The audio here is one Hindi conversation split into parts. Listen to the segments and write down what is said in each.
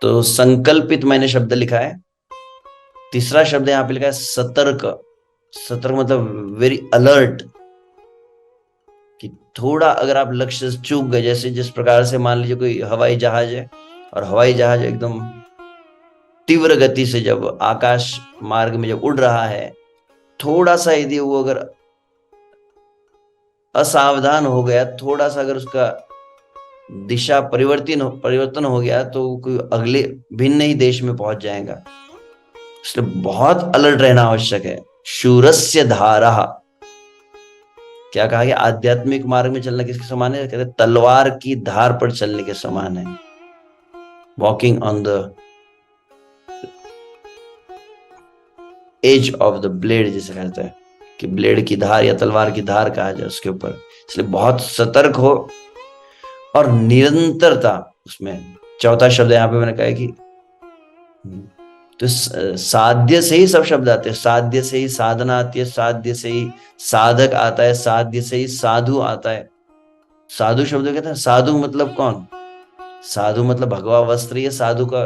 तो संकल्पित मैंने शब्द लिखा है। तीसरा शब्द यहाँ पे लिखा है सतर्क। सतर्क मतलब वेरी अलर्ट, कि थोड़ा अगर आप लक्ष्य से चूक गए, जैसे जिस प्रकार से मान लीजिए कोई हवाई जहाज है, और हवाई जहाज एकदम तीव्र गति से जब आकाश मार्ग में जब उड़ रहा है, थोड़ा सा यदि वो अगर असावधान हो गया, थोड़ा सा अगर उसका दिशा परिवर्तन हो गया, तो कोई अगले भिन्न ही देश में पहुंच जाएगा। इसलिए बहुत अलर्ट रहना आवश्यक है। शूरस्य धारा, क्या कहा गया, आध्यात्मिक मार्ग में चलना किसके समान है, कहते तलवार की धार पर चलने के समान है। Walking on the edge of the blade, जिसे कहते हैं कि ब्लेड की धार या तलवार की धार कहा जाए उसके ऊपर। इसलिए बहुत सतर्क हो और निरंतरता उसमें। चौथा शब्द यहाँ पे मैंने कहा है कि तो साध्य से ही सब शब्द आते हैं। साध्य से ही साधना आती है, साध्य से ही साधक आता है, साध्य से ही साधु आता है। साधु शब्द कहते हैं, साधु मतलब कौन, साधु मतलब भगवा वस्त्र, ये साधु का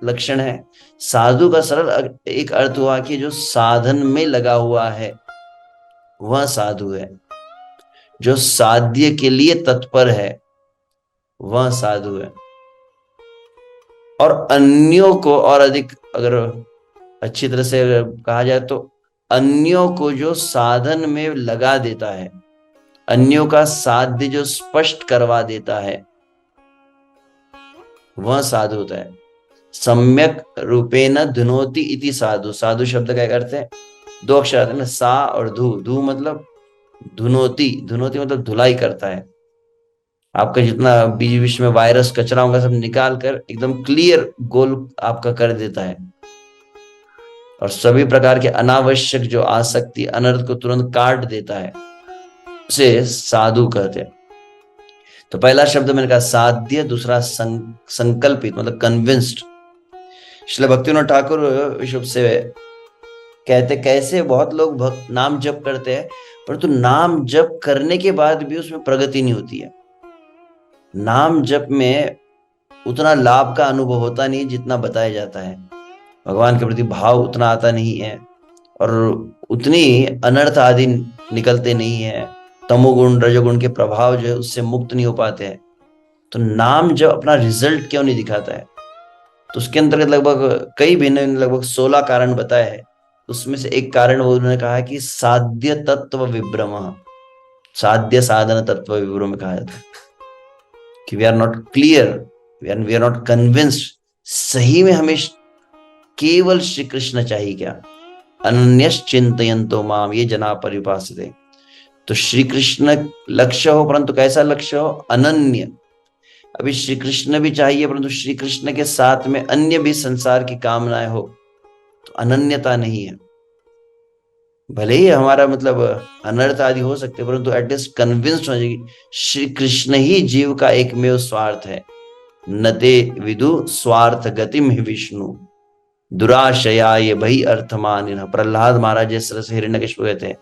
लक्षण है। साधु का सरल एक अर्थ हुआ कि जो साधन में लगा हुआ है वह साधु है। जो साध्य के लिए तत्पर है वह साधु है। और अन्यों को और अधिक अगर अच्छी तरह से कहा जाए तो अन्यों को जो साधन में लगा देता है, अन्यों का साध्य जो स्पष्ट करवा देता है, वह साधु होता है। सम्यक रूपेण धुनोति इति साधु। साधु शब्द का एक अर्थ है, दो अक्षर आते हैं ना, सा और धु। धु मतलब धुनोति, धुनोति मतलब धुलाई करता है। आपका जितना बीच बीच में वायरस कचरा होगा सब निकाल कर एकदम क्लियर गोल आपका कर देता है, और सभी प्रकार के अनावश्यक जो आसक्ति अनर्थ को तुरंत काट देता है, उसे साधु कहते हैं। तो पहला शब्द मैंने कहा साध्य, दूसरा संकल्पित मतलब कन्विंस्ड। श्रील भक्तिविनोद ठाकुर विश्व से कहते, कैसे बहुत लोग भक्त नाम जप करते हैं, परंतु नाम जप करने के बाद भी उसमें प्रगति नहीं होती है। नाम जप में उतना लाभ का अनुभव होता नहीं जितना बताया जाता है। भगवान के प्रति भाव उतना आता नहीं है, और उतनी अनर्थ आदि निकलते नहीं है। तमोगुण रजोगुण के प्रभाव जो है उससे मुक्त नहीं हो पाते हैं। तो नाम जब अपना रिजल्ट क्यों नहीं दिखाता है, तो उसके अंतर्गत लगभग कई भिन्न लगभग 16 कारण बताए हैं। उसमें से एक कारण वो उन्होंने कहा है कि साध्य तत्व विभ्रम। साध्य साधन तत्व विभ्रम में कहा जाता है कि we are not clear, we are not convinced. सही में हमें केवल श्री कृष्ण चाहिए क्या, अनन्यस चिंतयन्तो माम ये जना परिपासते। तो श्री कृष्ण लक्ष्य हो, परंतु कैसा लक्ष्य हो, अनन्य। अभी श्री कृष्ण भी चाहिए, परंतु श्री कृष्ण के साथ में अन्य भी संसार की कामनाएं हो, तो अनन्यता नहीं है। भले ही हमारा मतलब अनर्थ आदि हो सकते, परंतु एटलीस्ट कन्विंस्ड हो जाएगी श्री कृष्ण ही जीव का एकमेव स्वार्थ है। नते विदु स्वार्थ गतिम ही विष्णु दुराशया ये भई अर्थमान। प्रहलाद महाराज जिस तरह से हिरण्यकशिपु कहते हैं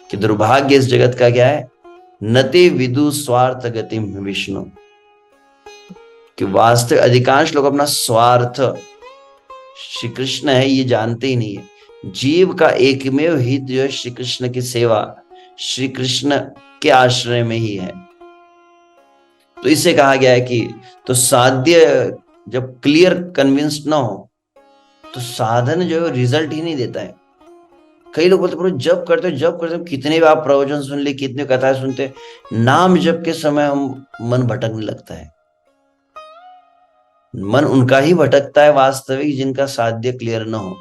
कि दुर्भाग्य इस जगत का क्या है, नते विदु स्वार्थ गतिम विष्णु, कि वास्तविक अधिकांश लोग अपना स्वार्थ श्री कृष्ण है ये जानते ही नहीं है। जीव का एकमेव हित जो है श्री कृष्ण की सेवा, श्री कृष्ण के आश्रय में ही है। तो इससे कहा गया है कि तो साध्य जब क्लियर कन्विंस्ड ना हो तो साधन जो है रिजल्ट ही नहीं देता है। कई लोग बोलते जब करते हो, कितने भी आप प्रवचन सुन ले, कितने कथाएं सुनते, नाम जप के समय हम मन भटकने लगता है। मन उनका ही भटकता है वास्तविक जिनका साध्य क्लियर ना हो।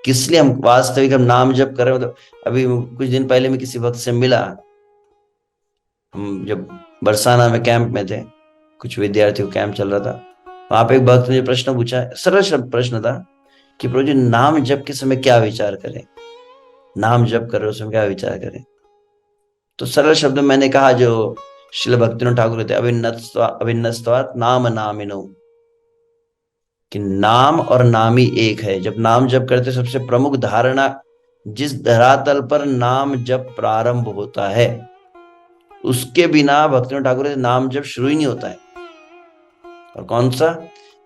किस लिए हम वास्तविक हम नाम जप कर रहे हैं। मतलब अभी कुछ दिन पहले मैं किसी भक्त से मिला, हम जब बरसाना में कैंप में थे, कुछ विद्यार्थियों कैंप चल रहा था, वहां पे एक भक्त ने प्रश्न पूछा, सरल प्रश्न था कि प्रभु जी नाम जप के समय क्या विचार करें, नाम जप कर रहे हो समय क्या विचार करें। तो सरल शब्द मैंने कहा जो श्रील भक्तिविनोद ठाकुर थे, अभिन्नस्त्वात् नाम नामिनो, कि नाम और नामी एक है। जब नाम जप करते सबसे प्रमुख धारणा, जिस धरातल पर नाम जप प्रारंभ होता है उसके बिना भक्तिविनोद ठाकुर नाम जप शुरू ही नहीं होता है। और कौन सा?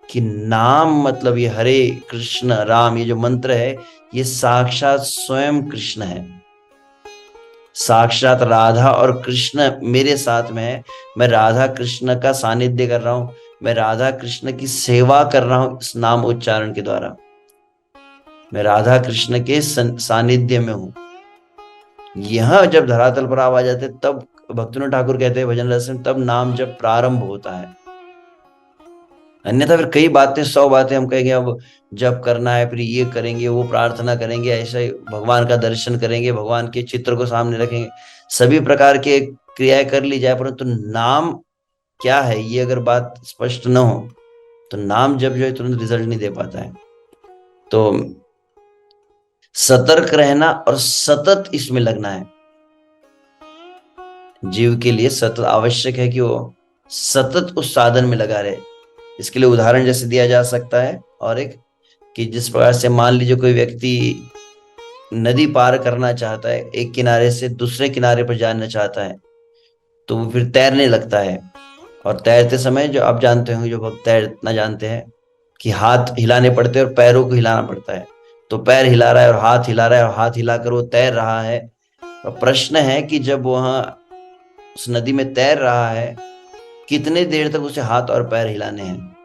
कि नाम मतलब ये हरे कृष्ण राम, ये जो मंत्र है ये साक्षात स्वयं कृष्ण है। साक्षात राधा और कृष्ण मेरे साथ में है। मैं राधा कृष्ण का सानिध्य कर रहा हूं, मैं राधा कृष्ण की सेवा कर रहा हूं इस नाम उच्चारण के द्वारा। मैं राधा कृष्ण के सानिध्य में हूं। यह जब धरातल पर आ जाते तब भक्तिविनोद ठाकुर कहते हैं भजन रस में, तब नाम जब प्रारंभ होता है। अन्यथा फिर कई बातें, 100 बातें हम कहेंगे, अब जब करना है, फिर ये करेंगे, वो प्रार्थना करेंगे, ऐसे भगवान का दर्शन करेंगे, भगवान के चित्र को सामने रखेंगे, सभी प्रकार के क्रियाएं कर ली जाए, परंतु नाम क्या है ये अगर बात स्पष्ट न हो तो नाम जब जो है तुरंत रिजल्ट नहीं दे पाता है। तो सतर्क रहना और सतत इसमें लगना है। जीव के लिए सतत आवश्यक है कि वो सतत उस साधन में लगा रहे। इसके लिए उदाहरण जैसे दिया जा सकता है, और एक कि जिस प्रकार से मान लीजिए कोई व्यक्ति नदी पार करना चाहता है, एक किनारे से दूसरे किनारे पर जाना चाहता है, तो वो फिर तैरने लगता है। और तैरते समय जो आप जानते होंगे, जो भक्त तैरना जानते हैं, कि हाथ हिलाने पड़ते हैं और पैरों को हिलाना पड़ता है। तो पैर हिला रहा है और हाथ हिला रहा है और हाथ हिलाकर वो तैर रहा है। और प्रश्न है कि जब वहां उस नदी में तैर रहा है, कितने देर तक उसे हाथ और पैर हिलाने हैं?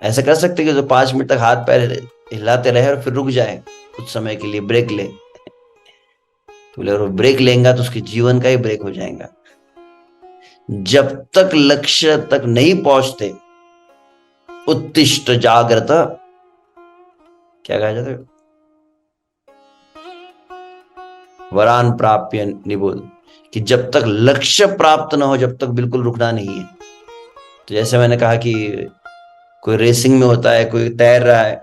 ऐसा कर सकते कि जो 5 मिनट तक हाथ पैर हिलाते रहे और फिर रुक जाए, कुछ समय के लिए ब्रेक ले। तो बोले, और ब्रेक लेंगा तो उसके जीवन का ही ब्रेक हो जाएगा। जब तक लक्ष्य तक नहीं पहुंचते, उत्तिष्ठ जागृत, क्या कहा जाता है, वरान प्राप्य निबोध, कि जब तक लक्ष्य प्राप्त ना हो जब तक बिल्कुल रुकना नहीं है। तो जैसे मैंने कहा कि कोई रेसिंग में होता है, कोई तैर रहा है,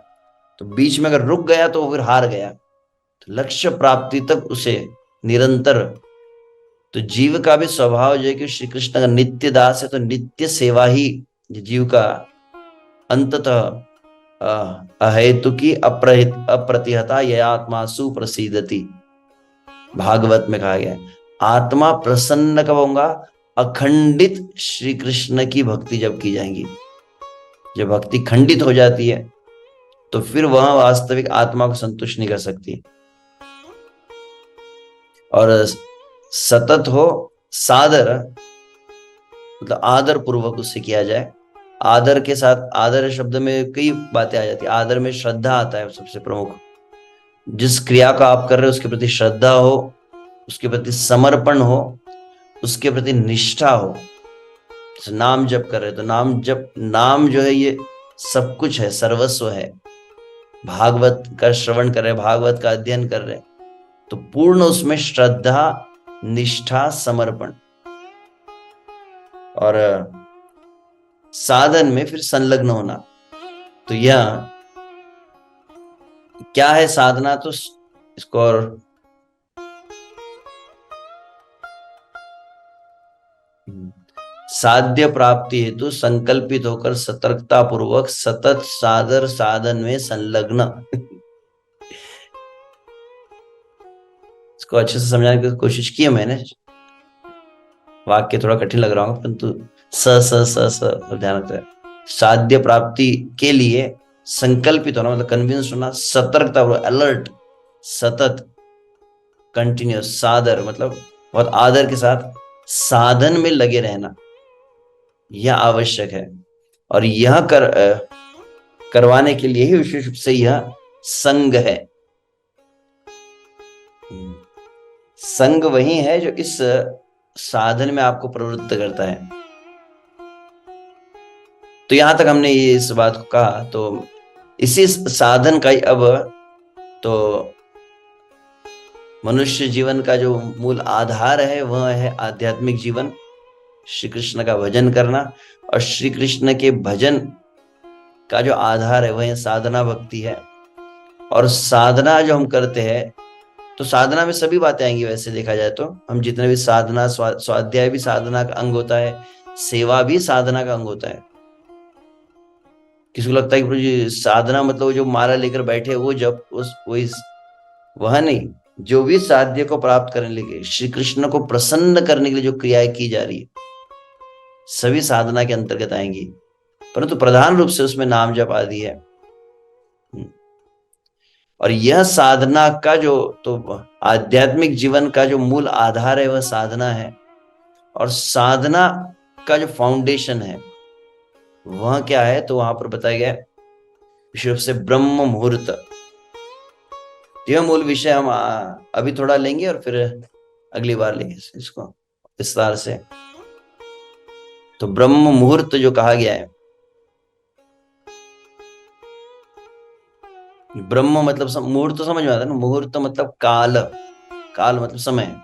तो बीच में अगर रुक गया तो वो फिर हार गया। तो लक्ष्य प्राप्ति तक उसे निरंतर, तो जीव का भी स्वभाव जो है कि श्री कृष्ण का नित्य दास है, तो नित्य सेवा ही जीव का अंततः अहेतु की अप्रतिहता यह आत्मा सुप्रसिद्धति, भागवत में कहा गया है। आत्मा प्रसन्न कब होगा? अखंडित श्री कृष्ण की भक्ति जब की जाएगी। जब भक्ति खंडित हो जाती है तो फिर वह वास्तविक आत्मा को संतुष्ट नहीं कर सकती। और सतत हो, सादर मतलब आदर पूर्वक उससे किया जाए। आदर के साथ, आदर शब्द में कई बातें आ जाती है। आदर में श्रद्धा आता है सबसे प्रमुख। जिस क्रिया का आप कर रहे हो उसके प्रति श्रद्धा हो, उसके प्रति समर्पण हो, उसके प्रति निष्ठा हो। नाम जप कर रहे तो नाम जप, नाम जो है ये सब कुछ है, सर्वस्व है। भागवत का श्रवण कर रहे, भागवत का अध्ययन कर रहे, तो पूर्ण उसमें श्रद्धा, निष्ठा, समर्पण। और साधन में फिर संलग्न होना। तो यह क्या है साधना? तो इसको और साध्य प्राप्ति हेतु संकल्पित होकर सतर्कता पूर्वक सतत सादर साधन में संलग्न। इसको अच्छे से समझाने की कोशिश की है मैंने। वाक्य थोड़ा कठिन लग रहा होगा, परंतु स स स स ध्यान रखते हैं। साध्य प्राप्ति के लिए संकल्पित होना मतलब कन्विंस होना, सतर्कता, अलर्ट, सतत, कंटिन्यूस, सादर मतलब बहुत आदर के साथ साधन में लगे रहना, यह आवश्यक है। और यह करवाने के लिए ही विशेष रूप से यह संग है। संग वही है जो इस साधन में आपको प्रवृत्त करता है। तो यहां तक हमने ये इस बात को कहा। तो इसी साधन का ही अब तो मनुष्य जीवन का जो मूल आधार है वह है आध्यात्मिक जीवन, श्री कृष्ण का भजन करना। और श्री कृष्ण के भजन का जो आधार है वह साधना भक्ति है। और साधना जो हम करते हैं, तो साधना में सभी बातें आएंगी। वैसे देखा जाए तो हम जितने भी साधना, स्वाध्याय भी साधना का अंग होता है, सेवा भी साधना का अंग होता है। किसी को लगता है कि प्रभु जी साधना मतलब जो माला लेकर बैठे वो जब वह नहीं, जो भी साध्य को प्राप्त करने के लिए, श्री कृष्ण को प्रसन्न करने के लिए जो क्रियाएं की जा रही है, सभी साधना के अंतर्गत आएंगी, परंतु प्रधान रूप से उसमें नाम जप आदि है। और यह साधना का जो, तो आध्यात्मिक जीवन का जो मूल आधार है वह साधना है, और साधना का जो फाउंडेशन है वह क्या है, तो वहां पर बताया गया विशेष रूप से ब्रह्म मुहूर्त। यह मूल विषय हम अभी थोड़ा लेंगे और फिर अगली बार लेंगे इसको विस्तार से। तो ब्रह्म मुहूर्त जो कहा गया है, ब्रह्म मतलब मुहूर्त तो समझ में आता है ना, मुहूर्त मतलब काल, काल मतलब समय,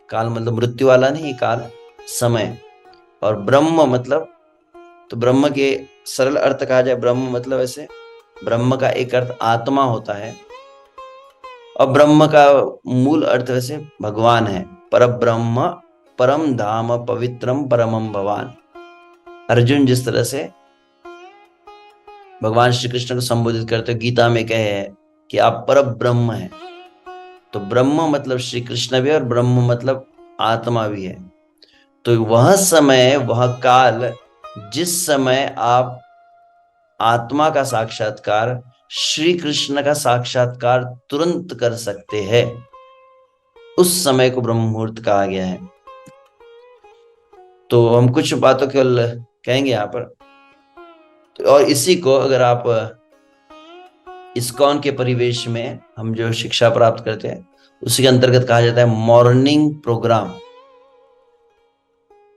काल मतलब मृत्यु वाला नहीं, काल समय। और ब्रह्म मतलब, तो ब्रह्म के सरल अर्थ कहा जाए, ब्रह्म मतलब ऐसे, ब्रह्म का एक अर्थ आत्मा होता है, और ब्रह्म का मूल अर्थ वैसे भगवान है, पर ब्रह्म परम धाम पवित्रम परमम भवान। अर्जुन जिस तरह से भगवान श्री कृष्ण को संबोधित करते गीता में कहे है कि आप पर ब्रह्म है, तो ब्रह्म मतलब श्री कृष्ण भी है और ब्रह्म मतलब आत्मा भी है। तो वह समय, वह काल, जिस समय आप आत्मा का साक्षात्कार, श्री कृष्ण का साक्षात्कार तुरंत कर सकते हैं, उस समय को ब्रह्म मुहूर्त कहा गया है। तो हम कुछ बातों केवल कहेंगे यहाँ पर। तो और इसी को अगर आप इस्कॉन के परिवेश में हम जो शिक्षा प्राप्त करते हैं उसी के अंतर्गत कहा जाता है morning programme.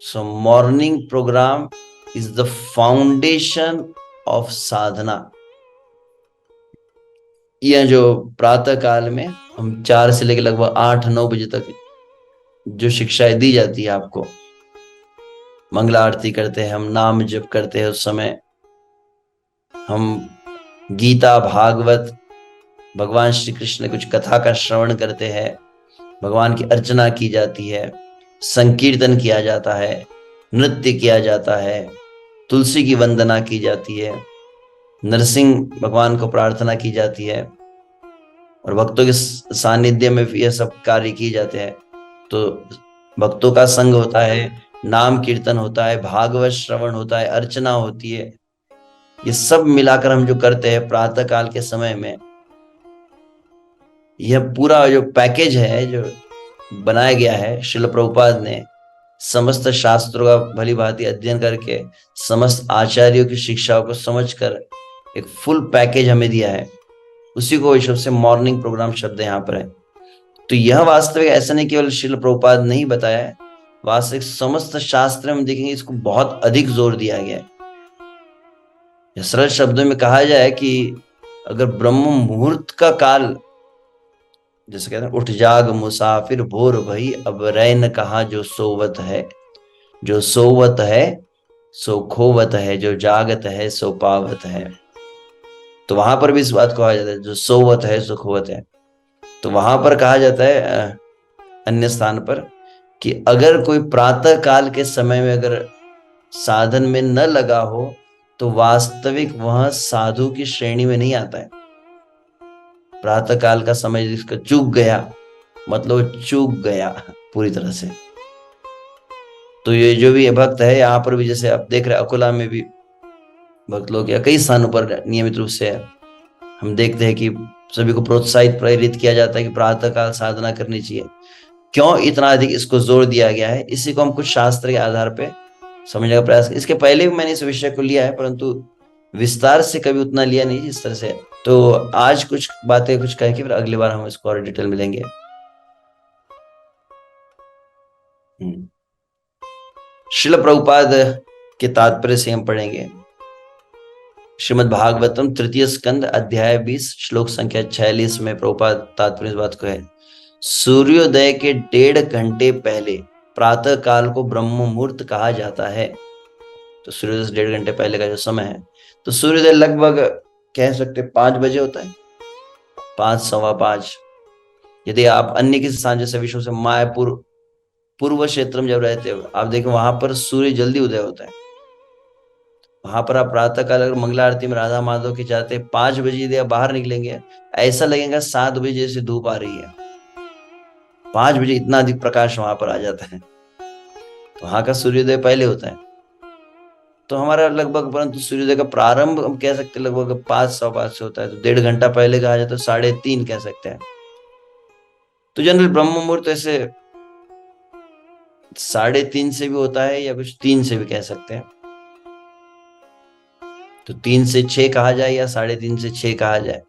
So morning programme is the foundation of sadhana. यह जो प्रातः काल में हम 4 से लेकर लगभग 8-9 बजे तक जो शिक्षाएं दी जाती है आपको, मंगला आरती करते हैं हम, नाम जप करते हैं, उस समय हम गीता भागवत भगवान श्री कृष्ण कुछ कथा का श्रवण करते हैं, भगवान की अर्चना की जाती है, संकीर्तन किया जाता है, नृत्य किया जाता है, तुलसी की वंदना की जाती है, नरसिंह भगवान को प्रार्थना की जाती है, और भक्तों के सानिध्य में यह सब कार्य किए जाते हैं। तो भक्तों का संग होता है, नाम कीर्तन होता है, भागवत श्रवण होता है, अर्चना होती है। ये सब मिलाकर हम जो करते हैं प्रातः काल के समय में, यह पूरा जो पैकेज है जो बनाया गया है, श्रील प्रभुपाद ने समस्त शास्त्रों का भली भांति अध्ययन करके, समस्त आचार्यों की शिक्षाओं को समझकर एक फुल पैकेज हमें दिया है, उसी को विश्व से मॉर्निंग प्रोग्राम शब्द यहाँ पर है। तो यह वास्तविक ऐसा नहीं केवल श्रील प्रभुपाद ने ही बताया है, वास्तविक समस्त शास्त्र में देखेंगे इसको बहुत अधिक जोर दिया गया है। सरल शब्दों में कहा जाए कि अगर ब्रह्म मुहूर्त का काल, जैसे कहते हैं उठ जाग मुसाफिर भोर भई, अब रैन कहा जो सोवत है, जो सोवत है सो खोवत है, जो जागत है सो पावत है। तो वहां पर भी इस बात को कहा जाता है जो सोवत है सो खोवत है। तो वहां पर कहा जाता है अन्य स्थान पर कि अगर कोई प्रातः काल के समय में अगर साधन में न लगा हो तो वास्तविक वह साधु की श्रेणी में नहीं आता है। प्रातः काल का समय जिसका चूक गया मतलब चूक गया पूरी तरह से। तो ये जो भी भक्त है यहाँ पर भी, जैसे आप देख रहे हैं अकोला में भी भक्त लोग या कई स्थानों पर नियमित रूप से हम देखते हैं कि सभी को प्रोत्साहित प्रेरित किया जाता है कि प्रातः काल साधना करनी चाहिए। क्यों इतना अधिक इसको जोर दिया गया है, इसी को हम कुछ शास्त्र के आधार पे समझने का प्रयास। इसके पहले भी मैंने इस विषय को लिया है परंतु विस्तार से कभी उतना लिया नहीं जिस तरह से। तो आज कुछ बातें कुछ कह के फिर अगली बार हम इसको और डिटेल में लेंगे। श्रील प्रभुपाद के तात्पर्य से हम पढ़ेंगे श्रीमद् भागवतम तृतीय स्कंद अध्याय 20 श्लोक संख्या 46 में प्रभुपाद तात्पर्य इस बात को है, सूर्योदय के 1.5 घंटे पहले प्रातः काल को ब्रह्म मुहूर्त कहा जाता है। तो सूर्योदय से 1.5 घंटे पहले का जो समय है, तो सूर्योदय लगभग कह सकते 5 बजे होता है, 5 सवा 5। यदि आप अन्य किसी स्थान जैसे विश्व से मायापुर पूर्व क्षेत्र में जब रहते हो आप देखें वहां पर सूर्य जल्दी उदय होता है। वहां पर आप प्रातः काल अगर मंगला आरती में राधा माधव के जाते 5 बजे यदि आप बाहर निकलेंगे ऐसा लगेगा 7 बजे जैसे धूप आ रही है। 5 बजे इतना अधिक प्रकाश वहां पर आ जाता है। तो वहां का सूर्योदय पहले होता है। तो हमारा लगभग, परंतु सूर्योदय का प्रारंभ हम कह सकते हैं लगभग 5:15 से होता है, तो 1.5 घंटा पहले कहा जाए तो 3:30 कह सकते हैं। तो जनरल ब्रह्म मुहूर्त ऐसे 3:30 से भी होता है या कुछ 3 से भी कह सकते हैं। तो 3 से 6 कहा जाए या 3:30 से 6 कहा जाए।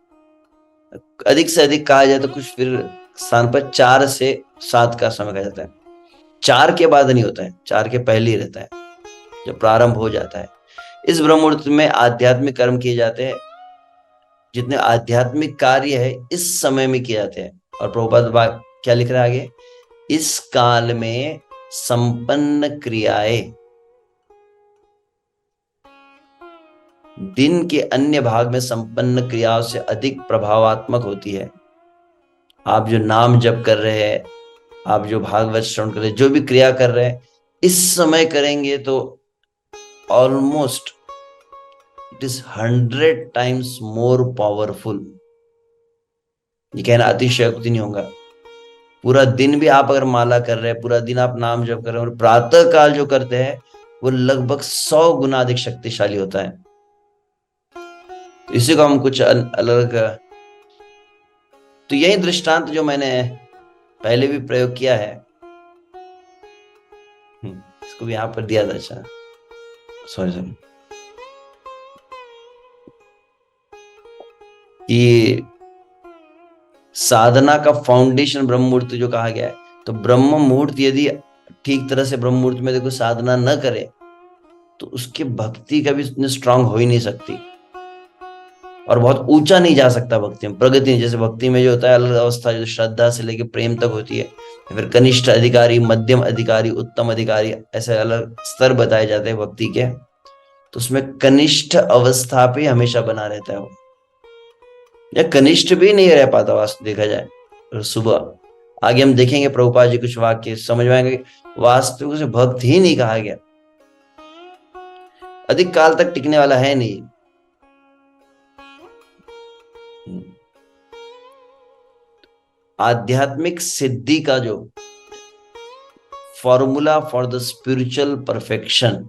अधिक से अधिक कहा जाए तो कुछ फिर स्थान पर 4 से 7 का समय कहा जाता है। 4 के बाद नहीं होता है, 4 के पहले ही रहता है जब प्रारंभ हो जाता है। इस ब्रह्म मुहूर्त में आध्यात्मिक कर्म किए जाते हैं, जितने आध्यात्मिक कार्य है इस समय में किए जाते हैं। और प्रभुपाद क्या लिख रहा है आगे, इस काल में संपन्न क्रियाएं दिन के अन्य भाग में संपन्न क्रियाओं से अधिक प्रभावात्मक होती है। आप जो नाम जप कर रहे हैं, आप जो भागवत श्रवण कर रहे हैं, जो भी क्रिया कर रहे हैं, इस समय करेंगे तो almost it is 100 times more powerful. ये कहना अतिशयोक्ति नहीं होगा। पूरा दिन भी आप अगर माला कर रहे हैं, पूरा दिन आप नाम जप कर रहे हैं, और प्रातः काल जो करते हैं वो लगभग 100 गुना अधिक शक्तिशाली होता है। तो इसी को हम कुछ अलग, तो यही दृष्टांत जो मैंने पहले भी प्रयोग किया है, इसको भी यहां पर दिया था। अच्छा सॉरी कि साधना का फाउंडेशन ब्रह्म मुहूर्त जो कहा गया है, तो ब्रह्म मुहूर्त यदि ठीक तरह से ब्रह्म मुहूर्त में देखो साधना न करे तो उसकी भक्ति कभी इतनी स्ट्रांग हो ही नहीं सकती, और बहुत ऊंचा नहीं जा सकता भक्ति में, प्रगति नहीं। जैसे भक्ति में जो होता है अलग अवस्था, जो श्रद्धा से लेकर प्रेम तक होती है, फिर कनिष्ठ अधिकारी, मध्यम अधिकारी, उत्तम अधिकारी, ऐसे अलग स्तर बताए जाते हैं भक्ति के। तो उसमें कनिष्ठ अवस्था पे हमेशा बना रहता है वो, या कनिष्ठ भी नहीं रह पाता वास्तव देखा जाए। सुबह आगे हम देखेंगे प्रभुपाद जी कुछ वाक्य समझ में आएंगे, वास्तविक से भक्त ही नहीं कहा गया, अधिक काल तक टिकने वाला है नहीं। आध्यात्मिक सिद्धि का जो formula for the spiritual perfection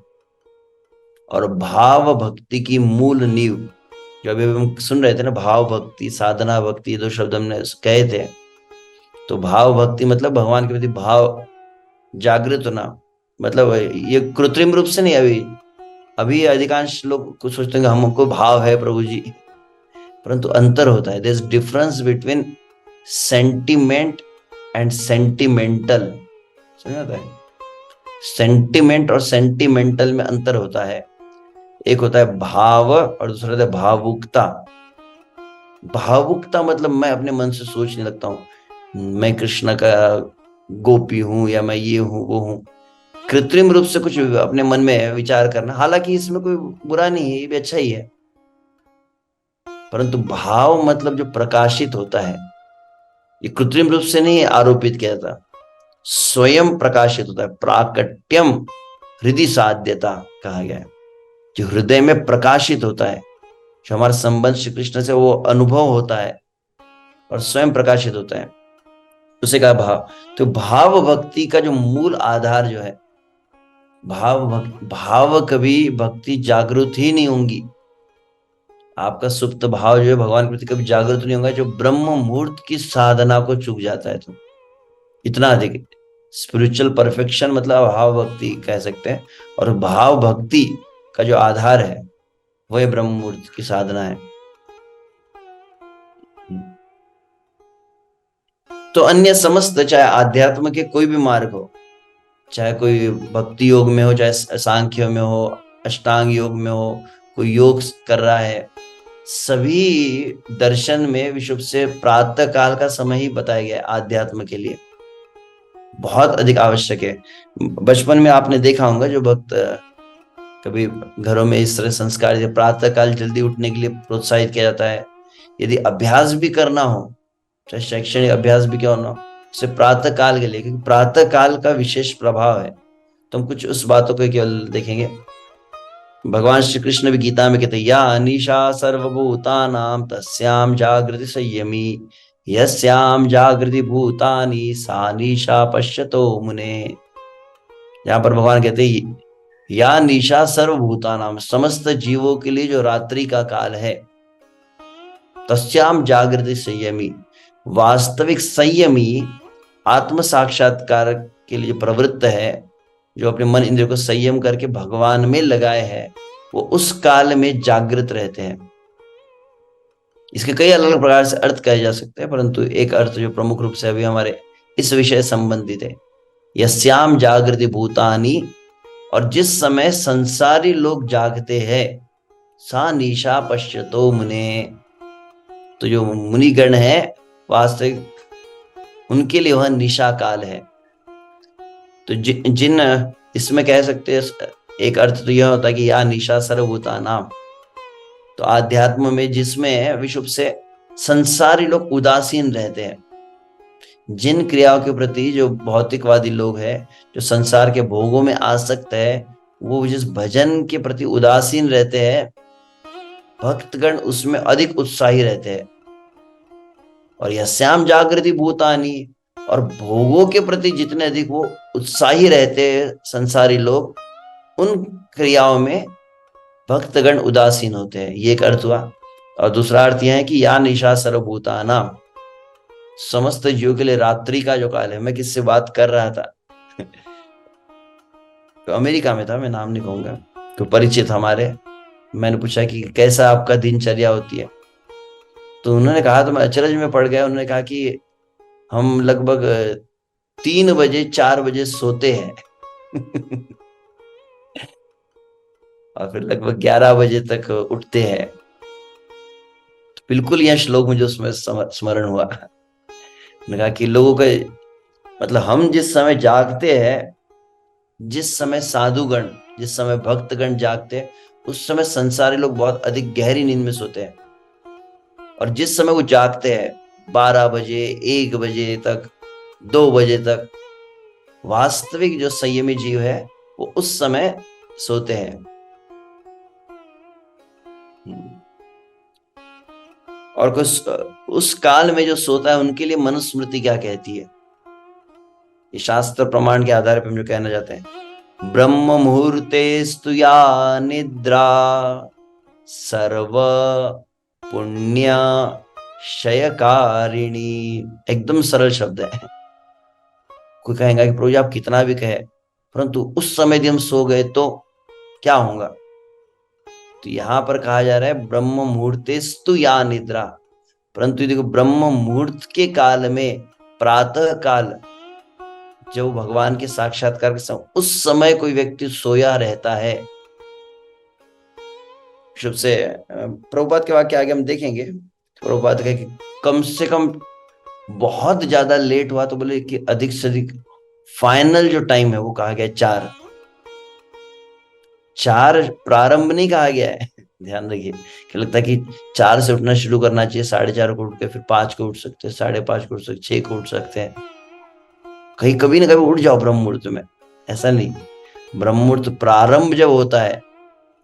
और भाव भक्ति की मूल नींव, जो अभी हम सुन रहे थे ना, भाव भक्ति, साधना भक्ति, ये दो शब्द हमने कहे थे। तो भाव भक्ति मतलब भगवान के प्रति भाव जागृत होना, मतलब ये कृत्रिम रूप से नहीं। अभी अधिकांश लोग कुछ सोचते हैं हमको भाव है प्रभु जी, परंतु अंतर होता है। There is difference between sentiment and sentimental. समझ आता है, सेंटिमेंट और सेंटिमेंटल में अंतर होता है। एक होता है भाव और दूसरा होता है भावुकता। भावुकता मतलब मैं अपने मन से सोचने लगता हूं मैं कृष्ण का गोपी हूं, या मैं ये हूं वो हूं, कृत्रिम रूप से कुछ अपने मन में विचार करना। हालांकि इसमें कोई बुरा नहीं है, ये भी अच्छा ही है, परंतु भाव मतलब जो प्रकाशित होता है, ये कृत्रिम रूप से नहीं आरोपित किया जाता, स्वयं प्रकाशित होता है। प्राकट्यम हृदय साध्यता कहा गया है, जो हृदय में प्रकाशित होता है, जो हमारा संबंध श्री कृष्ण से वो अनुभव होता है और स्वयं प्रकाशित होता है, उसे कहा भाव। तो भाव भक्ति का जो मूल आधार जो है, भाव कभी भक्ति जागृत ही नहीं होंगी। आपका सुप्त भाव जो है भगवान के प्रति कभी जागृत नहीं होगा, जो ब्रह्म मुहूर्त की साधना को चूक जाता है। तो इतना अधिक स्पिरिचुअल परफेक्शन मतलब भाव भक्ति कह सकते हैं, और भाव भक्ति का जो आधार है वह ब्रह्म मुहूर्त की साधना है। तो अन्य समस्त, चाहे आध्यात्म के कोई भी मार्ग हो, चाहे कोई भक्ति योग में हो, चाहे सांख्य में हो, अष्टांग योग में हो, कोई योग कर रहा है, सभी दर्शन में विशुद्ध से प्रातः काल का समय ही बताया गया है। आध्यात्म के लिए बहुत अधिक आवश्यक है। बचपन में आपने देखा होगा जो भक्त कभी घरों में इस तरह संस्कार, प्रातः काल जल्दी उठने के लिए प्रोत्साहित किया जाता है। यदि अभ्यास भी करना हो, चाहे शैक्षणिक अभ्यास भी क्यों ना हो, उसे प्रातः काल के लिए, क्योंकि प्रातः काल का विशेष प्रभाव है। तो हम कुछ उस बातों को केवल देखेंगे। भगवान श्री कृष्ण भी गीता में कहते हैं, या अनिशा सर्वभूतानां तस्याम जागृति संयमी, यस्याम जागृति भूतानि सा निशा पश्यतो मुने। यहाँ पर भगवान कहते हैं या निशा सर्वभूतानाम, समस्त जीवों के लिए जो रात्रि का काल है, तस्याम जागृति संयमी, वास्तविक संयमी आत्म साक्षात्कार के लिए प्रवृत्त है, जो अपने मन इंद्रियों को संयम करके भगवान में लगाए है, वो उस काल में जागृत रहते हैं। इसके कई अलग अलग प्रकार से अर्थ कहे जा सकते हैं, परंतु एक अर्थ जो प्रमुख रूप से अभी हमारे इस विषय संबंधित है, यस्याम जागृति भूतानी, और जिस समय संसारी लोग जागते हैं, सा निशा पश्यतो मुने, तो जो मुनिगण है वास्तविक उनके लिए वह निशा काल है। तो जिन इसमें कह सकते हैं, एक अर्थ तो यह होता है कि या निशा सर्वभूतानाम, तो आध्यात्म में जिसमें विश्व से संसारी लोग उदासीन रहते हैं, जिन क्रियाओं के प्रति जो भौतिकवादी लोग हैं, जो संसार के भोगों में आसक्त है, वो जिस भजन के प्रति उदासीन रहते हैं, भक्तगण उसमें अधिक उत्साही रहते हैं। और यस्याम जागृति भूतानी, और भोगों के प्रति जितने अधिक वो उत्साही रहते हैं संसारी लोग, उन क्रियाओं में भक्तगण उदासीन होते हैं। ये एक अर्थ हुआ। और दूसरा अर्थ यह है कि या निशा सर्वभूतानाम, समस्त जीवों के लिए रात्रि का जो काल है। मैं किससे बात कर रहा था तो अमेरिका में था, मैं नाम नहीं कहूंगा, तो परिचित हमारे, मैंने पूछा कि कैसा आपका दिनचर्या होती है, तो उन्होंने कहा, तो मैं अचरज में पड़ गया। उन्होंने कहा कि हम लगभग 3 बजे 4 बजे सोते हैं और फिर लगभग 11 बजे तक उठते हैं। तो बिल्कुल यह श्लोक मुझे उसमें स्मरण हुआ। उन्होंने कहा कि लोगों का मतलब, हम जिस समय जागते हैं, जिस समय साधुगण, जिस समय भक्तगण जागते हैं, उस समय संसारी लोग बहुत अधिक गहरी नींद में सोते हैं। और जिस समय वो जागते हैं 12 बजे 1 बजे तक 2 बजे तक, वास्तविक जो संयमी जीव है वो उस समय सोते हैं। और उस काल में जो सोता है उनके लिए मनुस्मृति क्या कहती है, ये शास्त्र प्रमाण के आधार पर हम जो कहना चाहते हैं, ब्रह्म मुहूर्ते स्तुया निद्रा सर्व पुण्य क्षयकारिणी। एकदम सरल शब्द है। कोई कहेगा कि प्रभु जी आप कितना भी कहे, परंतु उस समय यदि हम सो गए तो क्या होगा। तो यहां पर कहा जा रहा है ब्रह्म मुहूर्ते स्तु या निद्रा, परंतु देखो ब्रह्म मुहूर्त के काल में, प्रातः काल, जब भगवान के साक्षात्कार के समय, उस समय कोई व्यक्ति सोया रहता है। शुभ से प्रभुपाद के वाक्य आगे हम देखेंगे। प्रभुपाद कहे कि कम से कम बहुत ज्यादा लेट हुआ तो बोले कि अधिक से अधिक फाइनल जो टाइम है वो कहा गया 4 प्रारंभ नहीं कहा गया है। ध्यान रखिए कि लगता है कि 4 से उठना शुरू करना चाहिए, 4:30 को उठ के फिर 5 को उठ सकते हैं, 5:30 को उठ सकते, 6 को उठ सकते हैं, कहीं कभी ना कभी उठ जाओ ब्रह्म मुहूर्त में। ऐसा नहीं, ब्रह्म मुहूर्त प्रारंभ जब होता है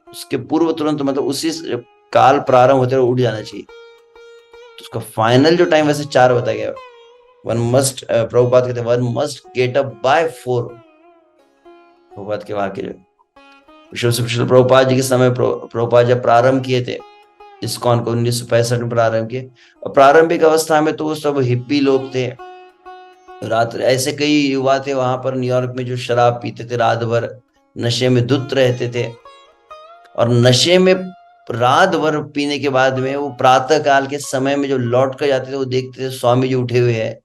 उसके पूर्व तुरंत, मतलब उसी काल प्रारंभ होते हुए उठ जाना चाहिए। तो उसका फाइनल जो टाइम वैसे 4 बताया गया। वन मस्ट, प्रभुपाद कहते हैं one must get up by 4। Prabhupada के वाक्य जो विश्व प्रभुपाद जी के समय प्रभुपाद जब प्रारंभ किए थे इस्कॉन को 1965 में प्रारंभ किए, और प्रारंभिक अवस्था में तो वो सब हिप्पी लोग थे। रात ऐसे कई युवा थे वहां पर न्यूयॉर्क में जो शराब पीते थे, रात भर नशे में धुत रहते थे, और नशे में रात भर पीने के बाद में वो प्रातः काल के समय में जो लौट कर जाते थे, वो देखते थे स्वामी जी उठे हुए हैं,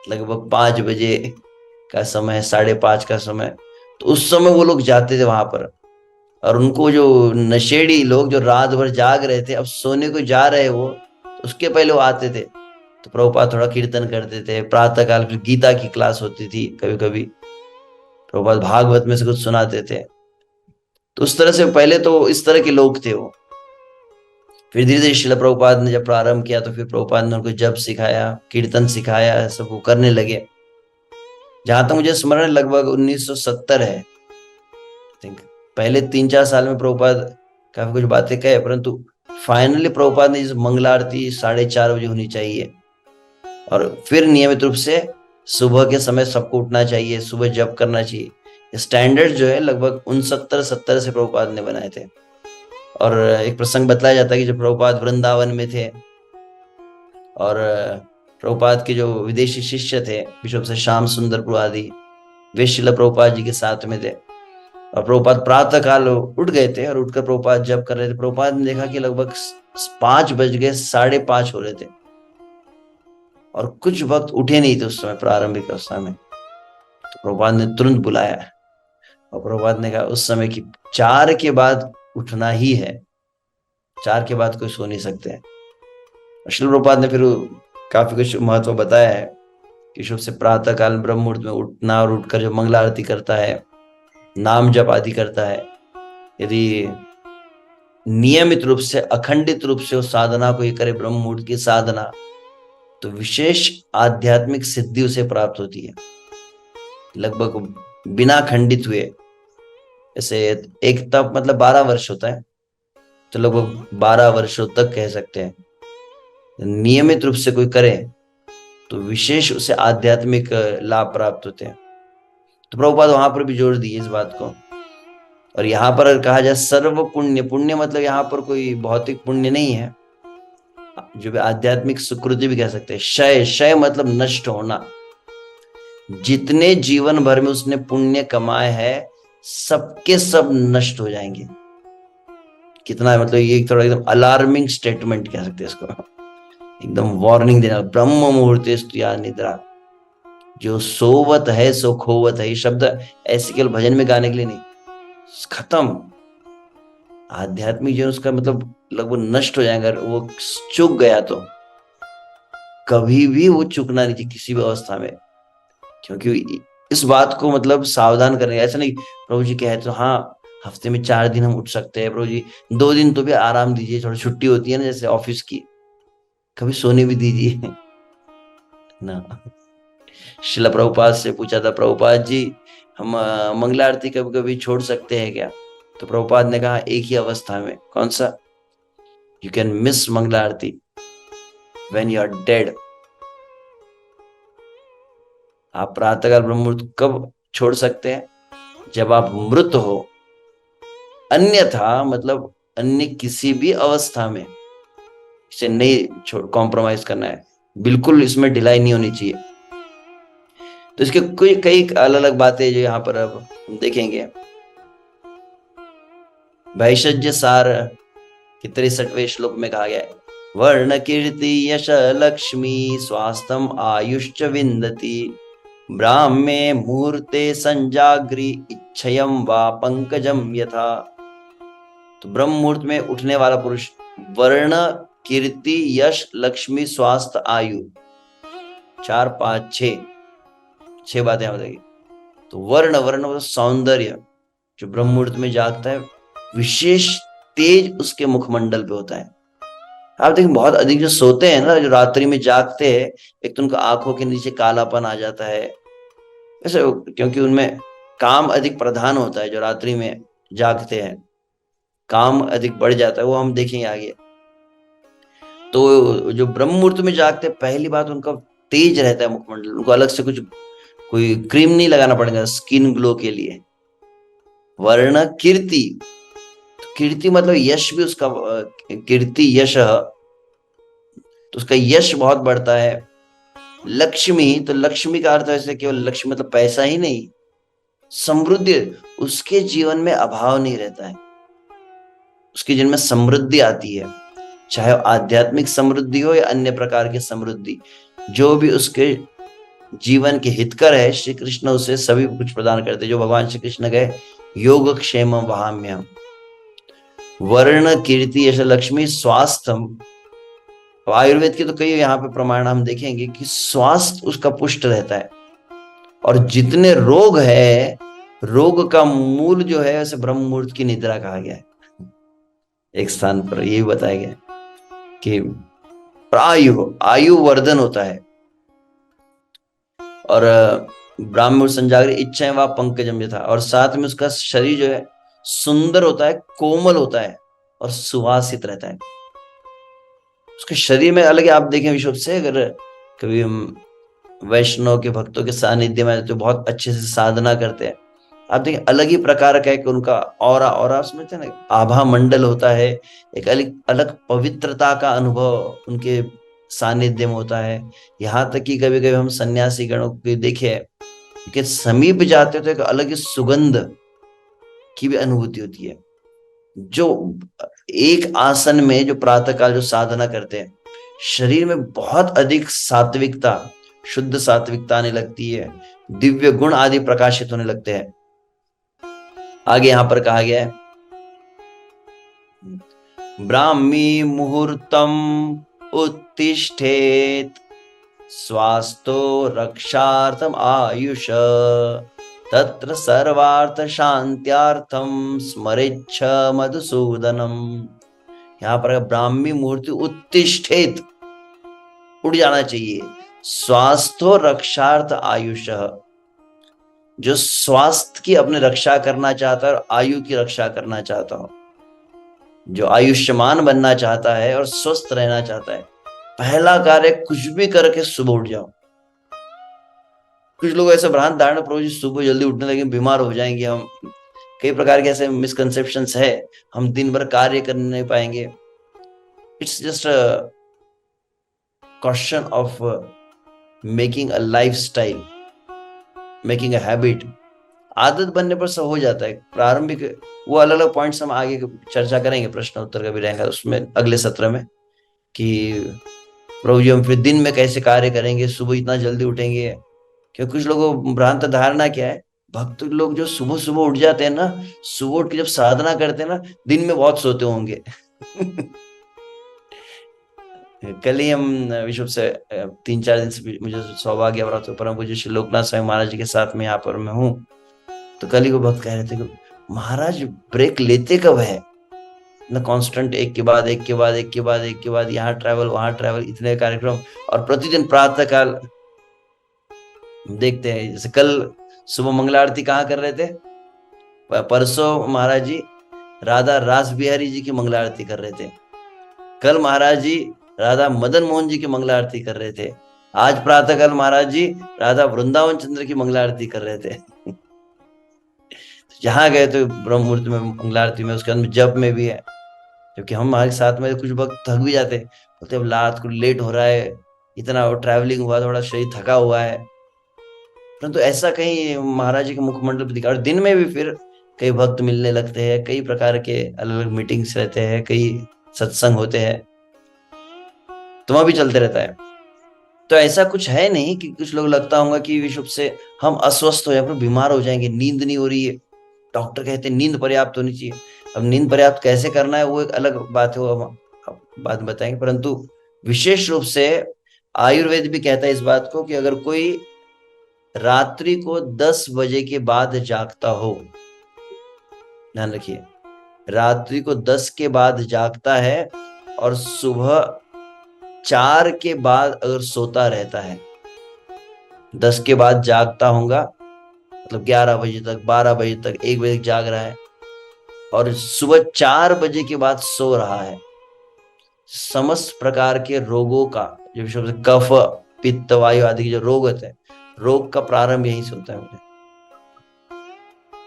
लगभग 5 बजे का समय, 5:30 का समय। तो उस समय वो लोग जाते थे वहां पर, और उनको जो नशेड़ी लोग जो रात भर जाग रहे थे, अब सोने को जा रहे वो, तो उसके पहले वो आते थे। तो प्रभुपाद थोड़ा कीर्तन करते थे, प्रातः काल फिर गीता की क्लास होती थी, कभी कभी प्रभुपाद भागवत में से कुछ सुनाते थे। तो उस तरह से पहले तो इस तरह के लोग थे वो। फिर धीरे धीरे श्रील प्रभुपाद ने जब प्रारंभ किया तो फिर प्रभुपाद ने उनको जप सिखाया, कीर्तन सिखाया, सब वो करने लगे। जहां तक मुझे स्मरण लगभग 1970 है, पहले 3-4 साल में प्रभुपाद काफी कुछ बातें कहे, परंतु फाइनली प्रभुपाद ने मंगला आरती 4:30 बजे होनी चाहिए, और फिर नियमित रूप से सुबह के समय सबको उठना चाहिए, सुबह जप करना चाहिए। स्टैंडर्ड जो है लगभग 69-70 से प्रभुपाद ने बनाए थे। और एक प्रसंग बताया जाता है कि जब प्रभुपाद वृंदावन में थे और प्रभुपाद के जो विदेशी शिष्य थे बिशप से श्याम सुंदर आदि, वे शिला प्रभुपाद जी के साथ में थे। और प्रभुपाद प्रातः काल उठ गए थे और उठकर प्रभुपाद जप कर रहे थे। प्रभुपाद ने देखा कि लगभग 5 बज गए, 5:30 हो रहे थे और कुछ वक्त उठे नहीं थे उस समय, प्रारंभिक अवस्था में। तो प्रभुपाद ने तुरंत बुलाया और प्रभुपाद ने कहा उस समय की 4 के बाद उठना ही है, 4 के बाद कोई सो नहीं सकते। श्रील प्रभुपाद ने फिर काफी कुछ महत्व बताया है कि शुभ से प्रातः काल ब्रह्म मुहूर्त में उठना और उठकर जो मंगला आरती करता है, नाम जप आदि करता है, यदि नियमित रूप से अखंडित रूप से उस साधना को ये करे, ब्रह्म मुहूर्त की साधना, तो विशेष आध्यात्मिक सिद्धि उसे प्राप्त होती है लगभग बिना खंडित हुए। जैसे एक तप मतलब 12 वर्ष होता है, तो लगभग 12 वर्षों तक कह सकते हैं नियमित रूप से कोई करे तो विशेष उसे आध्यात्मिक लाभ प्राप्त होते हैं। तो प्रभुपाद वहां पर भी जोर दिए इस बात को। और यहाँ पर कहा जाए सर्व पुण्य, पुण्य मतलब यहाँ पर कोई भौतिक पुण्य नहीं है, जो भी आध्यात्मिक सुकृति भी कह सकते हैं। क्षय, क्षय मतलब नष्ट होना। जितने जीवन भर में उसने पुण्य कमाए हैं सबके सब नष्ट हो जाएंगे। कितना मतलब ये थोड़ा एकदम अलार्मिंग स्टेटमेंट कह सकते हैं इसको, एकदम वार्निंग देना। ब्रह्म मुहूर्ते या निद्रा, जो सोवत है सो खोवत है। ये शब्द ऐसे केवल भजन में गाने के लिए नहीं, खत्म। आध्यात्मिक जीवन उसका मतलब लगभग नष्ट हो जाएगा। वो चूक गया तो कभी भी वो चूकना नहीं चाहिए किसी भी अवस्था में, क्योंकि इस बात को मतलब सावधान करने। ऐसा नहीं प्रभु जी कहे तो हाँ हफ्ते में 4 दिन हम उठ सकते हैं, प्रभु जी 2 दिन तो भी आराम दीजिए, थोड़ी छुट्टी होती है ना जैसे ऑफिस की, कभी सोने भी दीजिए ना। शिला प्रभुपाद से पूछा था, प्रभुपाद जी हम मंगला आरती कभी कभी छोड़ सकते हैं क्या? तो प्रभुपाद ने कहा एक ही अवस्था में। कौन सा? You can miss mangala aarti when you are dead. आप प्रातःकाल ब्रह्म मुहूर्त कब छोड़ सकते हैं? जब आप मृत हो। अन्यथा मतलब अन्य किसी भी अवस्था में इसे नहीं छोड़, कॉम्प्रोमाइज करना है, बिल्कुल इसमें ढिलाई नहीं होनी चाहिए। तो इसके कोई कई अलग अलग बातें जो यहाँ पर अब हम देखेंगे। भैषज्य सार के 63वें श्लोक में कहा गया है, वर्ण कीर्ति यश लक्ष्मी स्वास्थ्यम आयुष्च विंदति ब्राह्मे मुहूर्ते संजाग्री इच्छयम वा पंकजम यथा। तो ब्रह्म मुहूर्त में उठने वाला पुरुष वर्ण कीर्ति यश लक्ष्मी स्वास्थ्य आयु 4 5 6 बातें यहाँ बताइए। तो वर्ण, वर्ण सौंदर्य, जो ब्रह्म मुहूर्त में जागता है विशेष तेज उसके मुखमंडल पे होता है। आप देखिए बहुत अधिक जो सोते हैं ना, जो रात्रि में जागते हैं, एक तो उनका आंखों के नीचे कालापन आ जाता है ऐसे, क्योंकि उनमें काम अधिक प्रधान होता है। जो रात्रि में जागते हैं काम अधिक बढ़ जाता है, वो हम देखेंगे आगे। तो जो ब्रह्म मुहूर्त में जागते हैं, पहली बात उनका तेज रहता है मुखमंडल, उनको अलग से कुछ कोई क्रीम नहीं लगाना पड़ेगा स्किन ग्लो के लिए। वर्ण कीर्ति, तो कीर्ति मतलब यश भी उसका, कीर्ति यश, तो उसका यश बहुत बढ़ता है। लक्ष्मी, तो लक्ष्मी का अर्थ ऐसे केवल लक्ष्मी मतलब पैसा ही नहीं, समृद्धि, उसके जीवन में अभाव नहीं रहता है, उसके जीवन में समृद्धि आती है, चाहे आध्यात्मिक समृद्धि हो या अन्य प्रकार की समृद्धि। जो भी उसके जीवन के हितकर है श्री कृष्ण उसे सभी कुछ प्रदान करते, जो भगवान श्री कृष्ण गए योग क्षेम वहाम्यम। वर्ण कीर्ति यश लक्ष्मी स्वास्थ्यम, आयुर्वेद के तो कई यहाँ पे प्रमाण हम देखेंगे कि स्वास्थ्य उसका पुष्ट रहता है। और जितने रोग है, रोग का मूल जो है उसे ब्रह्म मुहूर्त की निद्रा कहा गया है। एक स्थान पर ये भी बताया गया कि आयु, आयु वर्धन होता है। और ब्राह्मण संजागरी इच्छाएं व पंकजम था, और साथ में उसका शरीर जो है सुंदर होता है, कोमल होता है और सुवासित रहता है। उसके शरीर में अलग, आप देखें विश्व से, अगर कभी हम वैष्णव के भक्तों के सानिध्य में तो बहुत अच्छे से साधना करते हैं, आप देखिए अलग ही प्रकार का एक उनका ऑरा, ऑरा समझते हैं ना, आभा मंडल होता है, एक अलग अलग पवित्रता का अनुभव उनके सानिध्य में होता है। यहाँ तक कि कभी कभी हम सन्यासी गणों को देखे कि समीप जाते हो तो एक अलग ही सुगंध की भी अनुभूति होती है। जो एक आसन में जो प्रातः काल जो साधना करते हैं, शरीर में बहुत अधिक सात्विकता, शुद्ध सात्विकता आने लगती है, दिव्य गुण आदि प्रकाशित होने लगते हैं। आगे यहां पर कहा गया है, ब्राह्मी मुहूर्तम उत्तिष्ठेत स्वास्थो रक्षार्थम आयुष तत्र सर्वार्थ शांत्यार्थम स्मरेच्छ मधुसूदनम। यहाँ पर ब्राह्मी मुहूर्ति उत्तिष्ठेत, उड़ जाना चाहिए, स्वास्थो रक्षार्थ आयुष, जो स्वास्थ्य की अपने रक्षा करना चाहता है और आयु की रक्षा करना चाहता हो, जो आयुष्मान बनना चाहता है और स्वस्थ रहना चाहता है, पहला कार्य कुछ भी करके सुबह उठ जाओ। कुछ लोग ऐसे भ्रांत धारणा प्रभु जी सुबह जल्दी उठने लगे बीमार हो जाएंगे हम, कई प्रकार के ऐसे मिसकंसेप्शंस है, हम दिन भर कार्य कर नहीं पाएंगे। It's just a question of making a life style, making a habit. आदत बनने पर सब हो जाता है। प्रारंभिक वो अलग अलग पॉइंट्स हम आगे चर्चा करेंगे, प्रश्न उत्तर का भी रहेगा उसमें अगले सत्र में, कि प्रभु जी हम फिर दिन में कैसे कार्य करेंगे, सुबह इतना जल्दी उठेंगे। क्योंकि कुछ लोगों को भ्रांत धारणा क्या है, भक्त लोग जो सुबह सुबह उठ जाते हैं ना, सुबह उठ के जब साधना करते हैं ना, दिन में बहुत सोते होंगे। कल ही हम विश्व से 3-4 दिन से मुझे सौभाग्य प्राप्त हुआ, परम पूज्य श्री लोकनाथ स्वामी महाराज जी के साथ में यहाँ पर मैं हूँ। तो कल ही वो भक्त कह रहे थे कि महाराज ब्रेक लेते कब है ना, कांस्टेंट एक के बाद एक के बाद एक के बाद एक के बाद, यहाँ ट्रैवल वहां ट्रैवल, इतने कार्यक्रम, और प्रतिदिन प्रातः काल देखते हैं। जैसे कल सुबह मंगला आरती कहाँ कर रहे थे, परसों महाराज जी राधा रास बिहारी जी की मंगला आरती कर रहे थे, कल महाराज जी राधा मदन मोहन जी की मंगला आरती कर रहे थे, आज प्रातः काल महाराज जी राधा वृंदावन चंद्र की मंगला आरती कर रहे थे। जहां गए तो ब्रह्म मुहूर्त में मंगला आरती में, उसके अंदर जप में भी है। क्योंकि हम हमारे साथ में कुछ वक्त थक भी जाते, बोलते अब रात को लेट हो रहा है, इतना ट्रैवलिंग हुआ, थोड़ा शरीर थका हुआ है, परंतु ऐसा कहीं महाराज जी के मुखमंडल पर दिखा। और दिन में भी फिर कई भक्त मिलने लगते हैं, कई प्रकार के अलग अलग मीटिंग्स रहते हैं, कई सत्संग होते हैं, तो वहां भी चलते रहता है। तो ऐसा कुछ है नहीं कि कुछ लोग लगता होगा कि विश्व से हम अस्वस्थ हो या फिर बीमार हो जाएंगे, नींद नहीं हो रही है, डॉक्टर कहते हैं नींद पर्याप्त होनी चाहिए। अब नींद पर्याप्त कैसे करना है वो एक अलग बात है, वो हम बाद में बताएंगे। परंतु विशेष रूप से आयुर्वेद भी कहता है इस बात को कि अगर कोई रात्रि को 10 बजे के बाद जागता हो, ध्यान रखिए, रात्रि को 10 के बाद जागता है और सुबह 4 के बाद अगर सोता रहता है, 10 के बाद जागता होगा मतलब 11 बजे तक, 12 बजे तक, 1 बजे तक जाग रहा है, और सुबह 4 बजे के बाद सो रहा है, समस्त प्रकार के रोगों का, जो शब्द कफ पित्त वायु आदि के जो रोग होते हैं, रोग का प्रारंभ यहीं से होता है मुझे।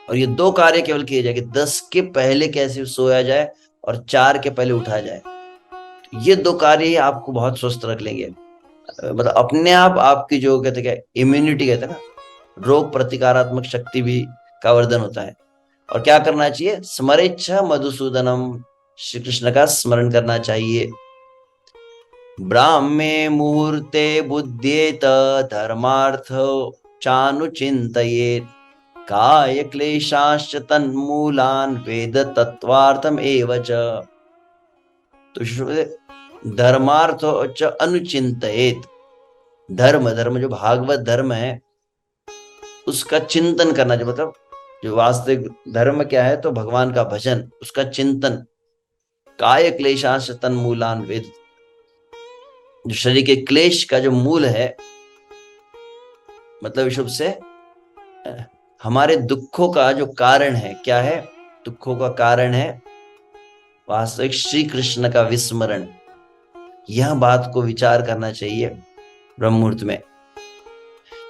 और ये 2 कार्य केवल किए जाए कि 10 के पहले कैसे सोया जाए और 4 के पहले उठा जाए। ये 2 कार्य ही आपको बहुत स्वस्थ रख लेंगे। मतलब अपने आप आपकी जो कहते क्या इम्यूनिटी कहते हैं ना, रोग प्रतिकारात्मक शक्ति भी का वर्धन होता है। और क्या करना चाहिए, स्मरेच्छ मधुसूदनम, श्री कृष्ण का स्मरण करना चाहिए। ब्राह्मे मुहूर्ते बुद्ध्येत धर्मार्थ चानुचिन्तयेत् काय क्लेशाश्च तन्मूलान् वेद तत्वार्थम एव च। तो धर्मार्थ च अनुचिन्तयेत्, धर्म धर्म जो भागवत धर्म है उसका चिंतन करना चाहिए। मतलब जो वास्तविक धर्म क्या है, तो भगवान का भजन, उसका चिंतन। काय क्लेशांश तन्मूलान वेद, जो शरीर के क्लेश का जो मूल है, मतलब विशुभ से हमारे दुखों का जो कारण है, क्या है, दुखों का कारण है वास्तविक श्री कृष्ण का विस्मरण। यह बात को विचार करना चाहिए ब्रह्म मुहूर्त में।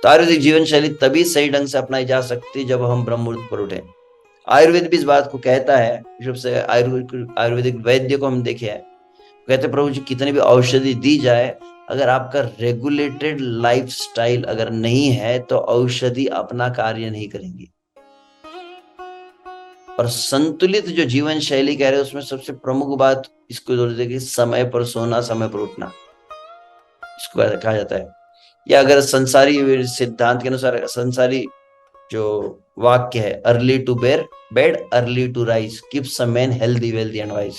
तो आयुर्वेदिक जीवन शैली तभी सही ढंग से अपनाई जा सकती है जब हम ब्रह्म मुहूर्त पर उठे। आयुर्वेद भी इस बात को कहता है, जब से आयुर्वेदिक वैद्य को हम देखे हैं, कहते प्रभु जी कितनी भी औषधि दी जाए, अगर आपका रेगुलेटेड लाइफस्टाइल अगर नहीं है तो औषधि अपना कार्य नहीं करेंगी। और संतुलित जो जीवन शैली कह रहे हैं उसमें सबसे प्रमुख बात इसको जोड़ देगी, समय पर सोना, समय पर उठना, इसको कहा जाता है। या अगर संसारी सिद्धांत के अनुसार, संसारी जो वाक्य है, early to bed early to rise keeps a man healthy wealthy and wise.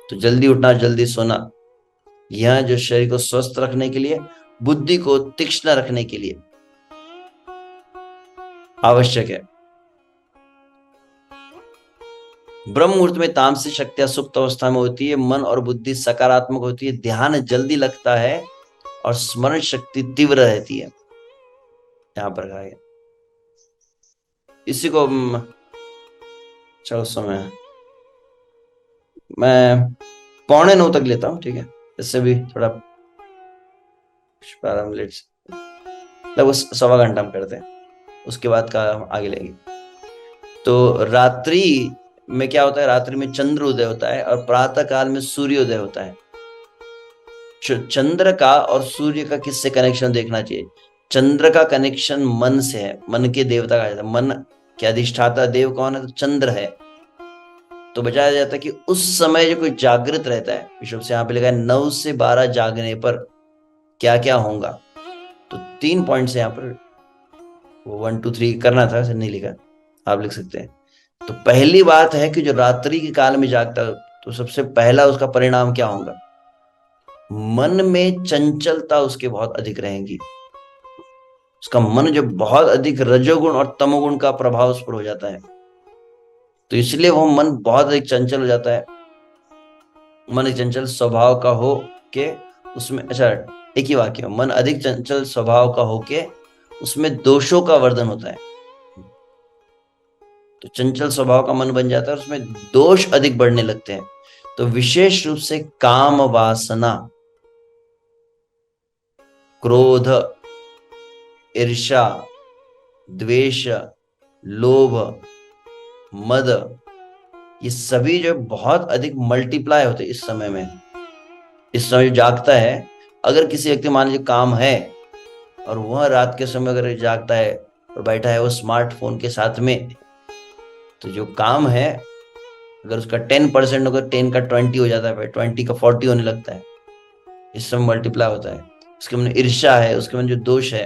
तो जल्दी उठना, जल्दी सोना, यह जो शरीर को स्वस्थ रखने के लिए, बुद्धि को तीक्ष्ण रखने के लिए आवश्यक है। ब्रह्म मुहूर्त में तामसिक शक्तियां सुप्त अवस्था में होती है, मन और बुद्धि सकारात्मक होती है, ध्यान जल्दी लगता है और स्मरण शक्ति तीव्र रहती है। यहां पर कहा गया, इसी को चलो समय मैं 8:45 तक लेता हूँ, ठीक है, इससे भी थोड़ा प्रारंभ लेट लगभग 1.25 घंटा हम करते हैं, उसके बाद का हम आगे लेंगे। तो रात्रि में क्या होता है, रात्रि में चंद्र उदय होता है और प्रातः काल में सूर्योदय होता है। चंद्र का और सूर्य का किससे कनेक्शन देखना चाहिए? चंद्र का कनेक्शन मन से है, मन के देवता कहा जाता है। मन के अधिष्ठाता देव कौन है? तो चंद्र है। तो बताया जाता है कि उस समय जो कोई जागृत रहता है, विषुव से यहाँ पे लिखा है 9 से 12 जागने पर क्या क्या होगा। तो 3 पॉइंट्स है यहाँ पर, 1 2 3 करना था, नहीं लिखा, आप लिख सकते हैं। तो पहली बात है कि जो रात्रि के काल में जागता है, तो सबसे पहला उसका परिणाम क्या होगा? मन में चंचलता उसके बहुत अधिक रहेंगी। उसका मन जो बहुत अधिक रजोगुण और तमोगुण का प्रभाव उस पर हो जाता है, तो इसलिए वो मन बहुत अधिक चंचल हो जाता है। मन एक चंचल स्वभाव का हो के उसमें, अच्छा एक ही वाक्य, मन अधिक चंचल स्वभाव का हो के उसमें दोषों का वर्धन होता है। तो चंचल स्वभाव का मन बन जाता है और उसमें दोष अधिक बढ़ने लगते हैं। तो विशेष रूप से काम वासना, क्रोध, ईर्ष्या, द्वेष, लोभ, मद, ये सभी जो बहुत अधिक मल्टीप्लाई होते हैं इस समय में। इस समय जो जागता है, अगर किसी व्यक्ति मान लीजिए काम है और वह रात के समय अगर जागता है और बैठा है वो स्मार्टफोन के साथ में, तो जो काम है अगर उसका 10% होगा, 10 का 20 हो जाता है, 20 का 40 होने लगता है। इस समय मल्टीप्लाई होता है। उसके मन ईर्ष्या है, उसके मन जो दोष है,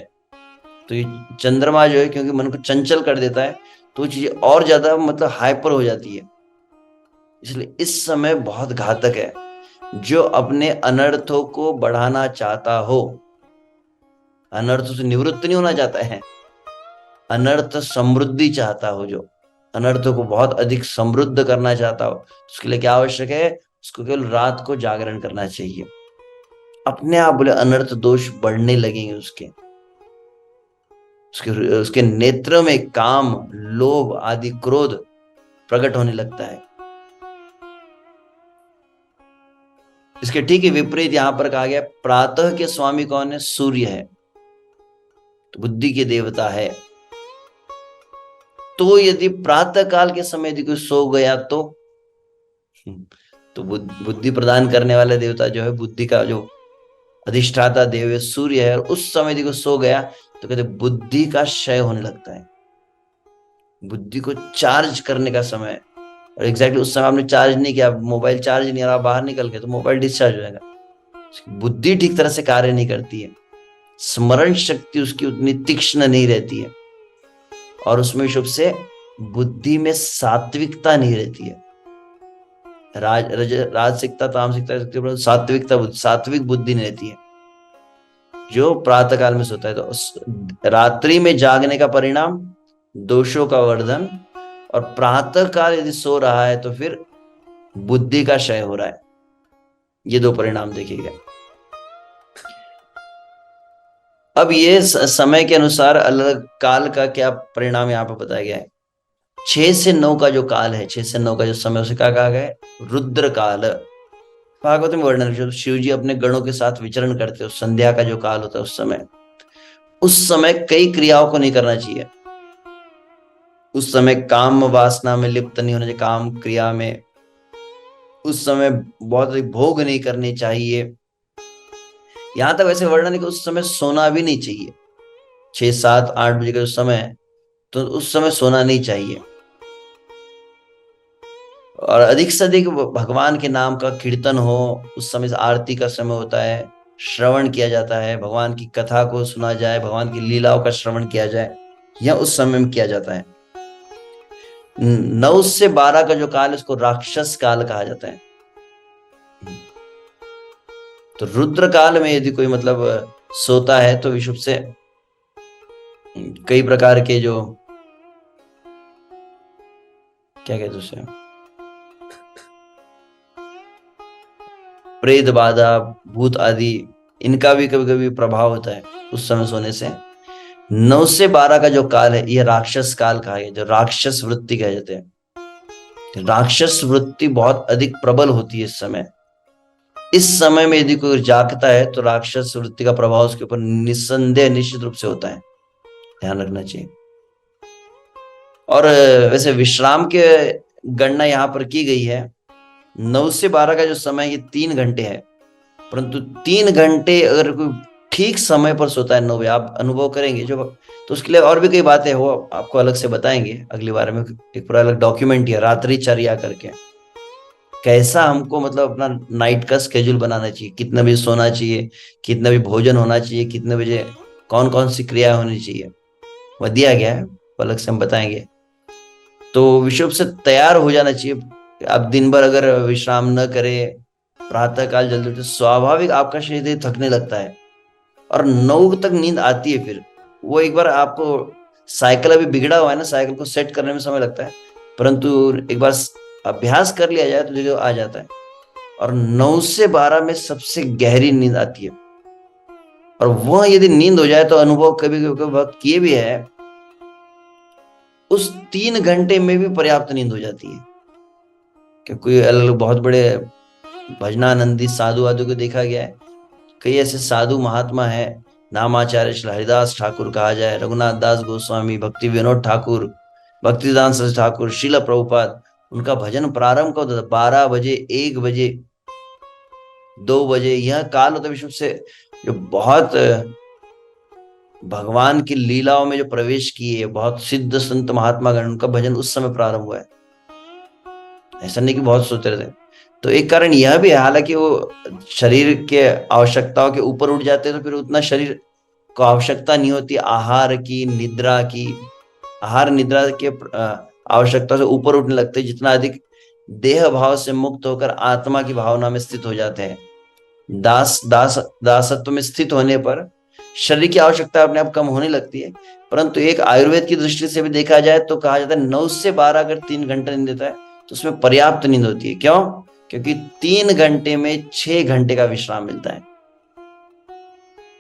तो ये चंद्रमा जो है क्योंकि मन को चंचल कर देता है, तो चीजें और ज्यादा मतलब हाइपर हो जाती है। इसलिए इस समय बहुत घातक है। जो अपने अनर्थों को बढ़ाना चाहता हो, अनर्थों से निवृत्त नहीं होना चाहता है, अनर्थ समृद्धि चाहता हो, जो अनर्थों को बहुत अधिक समृद्ध करना चाहता हो, उसके लिए क्या आवश्यक है? उसको केवल रात को जागरण करना चाहिए। अपने आप बोले अनर्थ दोष बढ़ने लगेंगे, उसके नेत्र में काम, लोभ आदि क्रोध प्रकट होने लगता है। इसके ठीक ही विपरीत यहां पर कहा गया, प्रातः के स्वामी कौन है? सूर्य है, तो बुद्धि के देवता है। तो यदि प्रातः काल के समय यदि कोई सो गया तो बुद्धि प्रदान करने वाला देवता जो है, बुद्धि का जो अधिष्ठाता देव सूर्य है, और उस समय यदि कोई सो गया तो कहते बुद्धि का क्षय होने लगता है। बुद्धि को चार्ज करने का समय, और एग्जैक्टली उस समय आपने चार्ज नहीं किया, मोबाइल चार्ज नहीं आ रहा, बाहर निकल गए तो मोबाइल डिस्चार्ज हो जाएगा। बुद्धि ठीक तरह से कार्य नहीं करती है, स्मरण शक्ति उसकी उतनी तीक्ष्ण नहीं रहती है, और उसमें शुभ से बुद्धि में सात्विकता नहीं रहती है। राजसिकता, तामसिकता, सात्विकता, सात्विक बुद्धि नहीं रहती है जो प्रातः काल में सोता है। तो रात्रि में जागने का परिणाम दोषों का वर्धन, और प्रातः काल यदि सो रहा है तो फिर बुद्धि का क्षय हो रहा है। ये 2 परिणाम देखिएगा। अब ये समय के अनुसार अलग काल का क्या परिणाम यहाँ पर बताया गया है। 6 से 9 का जो काल है, 6 से 9 का जो समय, उसे क्या कहा गया है? रुद्र काल। भागवत में वर्णन, शिव जी अपने गणों के साथ विचरण करते हो, संध्या का जो काल होता है उस समय, उस समय कई क्रियाओं को नहीं करना चाहिए। उस समय काम वासना में लिप्त नहीं होना चाहिए, काम क्रिया में। उस समय बहुत अधिक भोग नहीं करने चाहिए। यहां तक वैसे वर्णन है कि उस समय सोना भी नहीं चाहिए। 6 7 8 बजे का जो समय है, तो उस समय सोना नहीं चाहिए। और अधिक से अधिक भगवान के नाम का कीर्तन हो। उस समय आरती का समय होता है, श्रवण किया जाता है, भगवान की कथा को सुना जाए, भगवान की लीलाओं का श्रवण किया जाए, यह उस समय में किया जाता है। 9 से 12 का जो काल है उसको राक्षस काल कहा जाता है। तो रुद्र काल में यदि कोई मतलब सोता है तो विशुभ से कई प्रकार के जो क्या कहते हैं उसे, प्रेत बाधा, भूत आदि, इनका भी कभी कभी प्रभाव होता है उस समय सोने से। 9 से 12 का जो काल है यह राक्षस काल कहा गया, जो राक्षस वृत्ति कहे जाते हैं। राक्षस वृत्ति बहुत अधिक प्रबल होती है इस समय। इस समय में यदि कोई जागता है तो राक्षस वृत्ति का प्रभाव उसके ऊपर निस्संदेह निश्चित रूप से होता है, ध्यान रखना चाहिए। और वैसे विश्राम के गणना यहाँ पर की गई है। 9 से 12 का जो समय ये 3 घंटे है, परंतु 3 घंटे अगर कोई ठीक समय पर सोता है, 9 बजे आप अनुभव करेंगे जो, तो उसके लिए और भी कई बातें हो, आपको अलग से बताएंगे अगली बार में। एक पूरा अलग डॉक्यूमेंट है रात्रिचर्या करके, कैसा हमको मतलब अपना नाइट का स्केड्यूल बनाना चाहिए, कितने बजे सोना चाहिए, कितने बजे भोजन होना चाहिए, कितने बजे कौन कौन सी क्रिया होनी चाहिए, वह दिया गया है, अलग से हम बताएंगे। तो विषुब से तैयार हो जाना चाहिए। आप दिन भर अगर विश्राम न करें, प्रातः काल जल्दी उठे, स्वाभाविक आपका शरीर थकने लगता है और 9 तक नींद आती है। फिर वो एक बार आपको साइकिल अभी बिगड़ा हुआ है ना, साइकिल को सेट करने में समय लगता है, परंतु एक बार अभ्यास कर लिया जाए तो जो आ जाता है। और 9 से 12 में सबसे गहरी नींद आती है। और वह यदि नींद हो जाए तो अनुभव कभी कभी वक्त किए भी है, उस 3 घंटे में भी पर्याप्त नींद हो जाती है। क्योंकि अलग बहुत बड़े भजनानंदी साधु आदि को देखा गया है, कई ऐसे साधु महात्मा है, नामाचार्य श्री हरिदास ठाकुर कहा जाए, रघुनाथ दास गोस्वामी, भक्ति विनोद ठाकुर, भक्तिदान सरस्वती ठाकुर, शीला प्रभुपाद, उनका भजन प्रारंभ कब होता था? 12 बजे, 1 बजे, 2 बजे। यह काल होता विश्व से जो बहुत भगवान की लीलाओं में जो प्रवेश किए, बहुत सिद्ध संत महात्मा गण, उनका भजन उस समय प्रारंभ हुआ है। ऐसा नहीं कि बहुत सोते रहते। तो एक कारण यह भी है, हालांकि वो शरीर के आवश्यकताओं के ऊपर उठ जाते हैं तो फिर उतना शरीर को आवश्यकता नहीं होती आहार की, निद्रा की। आहार निद्रा के आवश्यकता से ऊपर उठने लगते हैं, जितना अधिक देह भाव से मुक्त होकर आत्मा की भावना में स्थित हो जाते हैं। दासत्व में स्थित होने पर शरीर की आवश्यकता अपने आप कम होने लगती है। परंतु एक आयुर्वेद की दृष्टि से भी देखा जाए तो कहा जाता है 9 से 12 अगर 3 घंटे नींद देता है तो उसमें पर्याप्त नींद होती है। क्यों? क्योंकि 3 घंटे में 6 घंटे का विश्राम मिलता है।